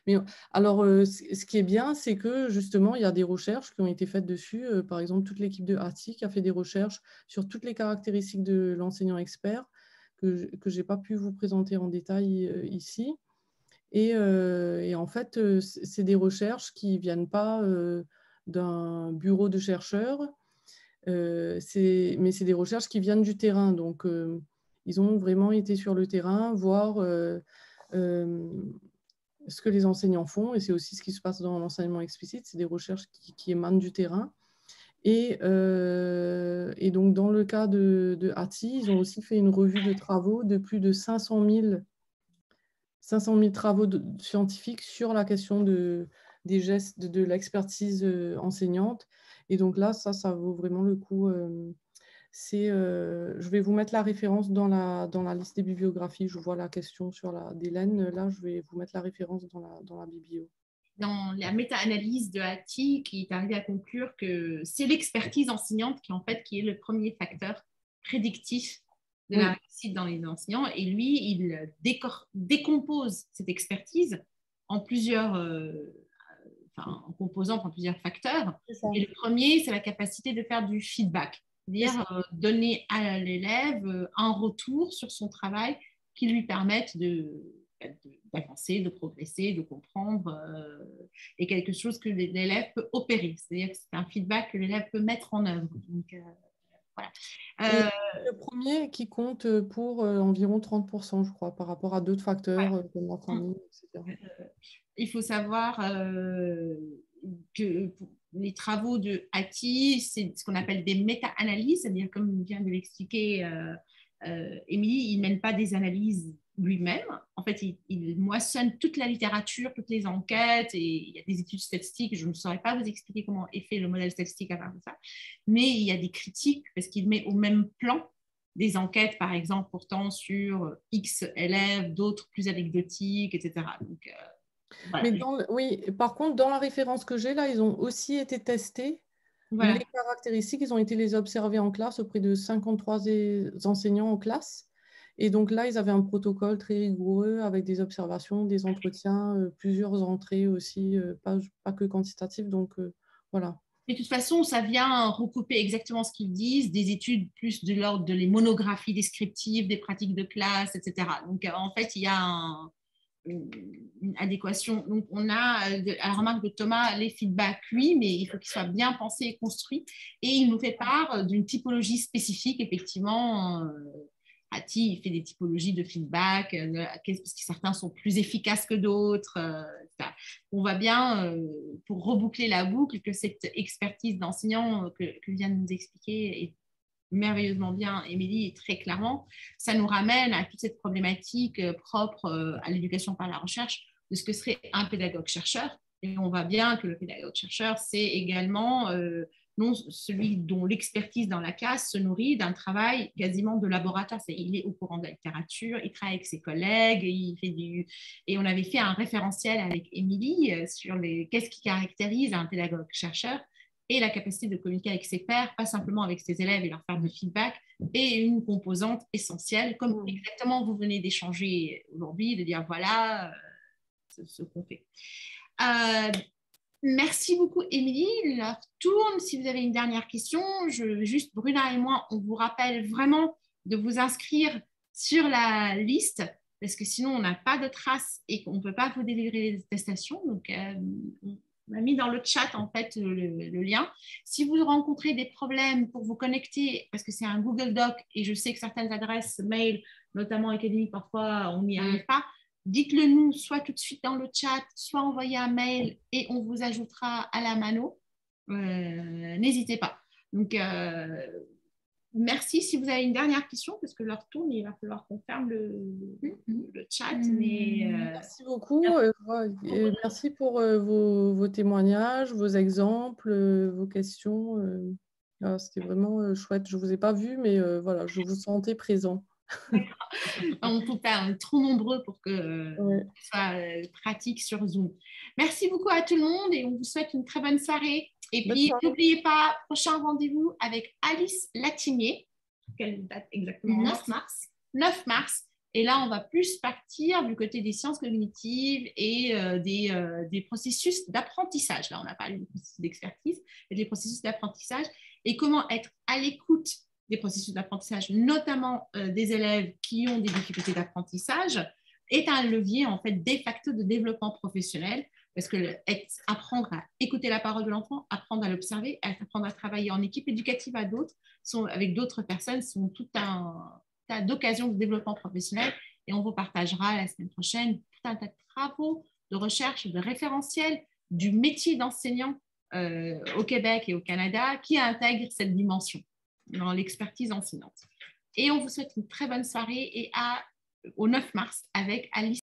Mais alors, ce qui est bien, c'est que justement, il y a des recherches qui ont été faites dessus. Par exemple, toute l'équipe de ATIC a fait des recherches sur toutes les caractéristiques de l'enseignant expert que je n'ai pas pu vous présenter en détail ici. Et en fait, c'est des recherches qui ne viennent pas d'un bureau de chercheurs, mais c'est des recherches qui viennent du terrain. Donc, ils ont vraiment été sur le terrain, voir ce que les enseignants font, et c'est aussi ce qui se passe dans l'enseignement explicite, c'est des recherches qui émanent du terrain. Et donc, dans le cas de ATI, ils ont aussi fait une revue de travaux de plus de 500 000 travaux scientifiques sur la question des gestes, de l'expertise enseignante. Et donc là, ça vaut vraiment le coup. Je vais vous mettre la référence dans la liste des bibliographies. Je vois la question d'Hélène. Là, je vais vous mettre la référence dans la biblio. Dans la méta-analyse de Hattie, qui est arrivé à conclure que c'est l'expertise enseignante qui est le premier facteur prédictif de la réussite dans les enseignants. Et lui, il décompose cette expertise en plusieurs en composant par plusieurs facteurs. Et le premier, c'est la capacité de faire du feedback, c'est-à-dire donner à l'élève un retour sur son travail qui lui permette d'avancer, de progresser, de comprendre, et quelque chose que l'élève peut opérer. C'est-à-dire que c'est un feedback que l'élève peut mettre en œuvre. Donc, voilà. Le premier qui compte pour environ 30%, je crois, par rapport à d'autres facteurs comme la famille, etc. Il faut savoir que les travaux de Hattie, c'est ce qu'on appelle des méta-analyses, c'est-à-dire, comme vient de l'expliquer Émilie, il ne mène pas des analyses lui-même. En fait, il moissonne toute la littérature, toutes les enquêtes, et il y a des études statistiques. Je ne saurais pas vous expliquer comment est fait le modèle statistique à part de ça, mais il y a des critiques parce qu'il met au même plan des enquêtes, par exemple, portant sur X élèves, d'autres plus anecdotiques, etc. Donc, voilà. Mais oui, par contre, dans la référence que j'ai là, ils ont aussi été testés. Voilà. Les caractéristiques, ils ont été les observer en classe auprès de 53 enseignants en classe. Et donc là, ils avaient un protocole très rigoureux avec des observations, des entretiens, plusieurs entrées aussi, pas que quantitatives. Donc voilà. Et de toute façon, ça vient recouper exactement ce qu'ils disent, des études plus de l'ordre de les monographies descriptives, des pratiques de classe, etc. Donc en fait, il y a une adéquation. Donc, on a, à la remarque de Thomas, les feedbacks, oui, mais il faut qu'ils soient bien pensés et construits. Et il nous fait part d'une typologie spécifique, effectivement. Hattie, il fait des typologies de feedback, parce que certains sont plus efficaces que d'autres. On voit bien, pour reboucler la boucle, que cette expertise d'enseignant que vient de nous expliquer est merveilleusement bien, Émilie, et très clairement, ça nous ramène à toute cette problématique propre à l'éducation par la recherche de ce que serait un pédagogue-chercheur. Et on voit bien que le pédagogue-chercheur, c'est également non celui dont l'expertise dans la classe se nourrit d'un travail quasiment de laboratoire. Il est au courant de la littérature, il travaille avec ses collègues, et on avait fait un référentiel avec Émilie sur qu'est-ce qui caractérise un pédagogue-chercheur, et la capacité de communiquer avec ses pairs, pas simplement avec ses élèves et leur faire du feedback, est une composante essentielle, comme exactement vous venez d'échanger aujourd'hui, de dire voilà ce qu'on fait. Merci beaucoup, Émilie. L'heure tourne. Si vous avez une dernière question, juste Bruna et moi, on vous rappelle vraiment de vous inscrire sur la liste, parce que sinon, on n'a pas de traces et qu'on ne peut pas vous délivrer les attestations. Donc, on a mis dans le chat en fait le lien. Si vous rencontrez des problèmes pour vous connecter, parce que c'est un Google Doc et je sais que certaines adresses mail, notamment académiques, parfois on n'y arrive pas, dites-le nous soit tout de suite dans le chat, soit envoyez un mail et on vous ajoutera à la mano. N'hésitez pas. Donc, merci. Si vous avez une dernière question, parce que l'heure tourne, il va falloir qu'on ferme le chat. Mais, merci beaucoup. Merci pour vos témoignages, vos exemples, vos questions. C'était vraiment chouette. Je ne vous ai pas vu, mais voilà, je vous sentais présent. En tout cas, on est trop nombreux pour que ce soit pratique sur Zoom. Merci beaucoup à tout le monde et on vous souhaite une très bonne soirée. Et puis, n'oubliez pas, prochain rendez-vous avec Alice Latinier. Quelle date exactement? 9 mars. 9 mars. Et là, on va plus partir du côté des sciences cognitives et des processus d'apprentissage. Là, on a parlé du processus d'expertise et des processus d'apprentissage et comment être à l'écoute des processus d'apprentissage, notamment des élèves qui ont des difficultés d'apprentissage, est un levier en fait de facto de développement professionnel, parce que apprendre à écouter la parole de l'enfant, apprendre à l'observer, apprendre à travailler en équipe éducative avec d'autres personnes sont tout un tas d'occasions de développement professionnel, et on vous partagera la semaine prochaine tout un tas de travaux de recherche, de référentiels du métier d'enseignant au Québec et au Canada qui intègre cette dimension dans l'expertise enseignante. Et on vous souhaite une très bonne soirée et au 9 mars avec Alice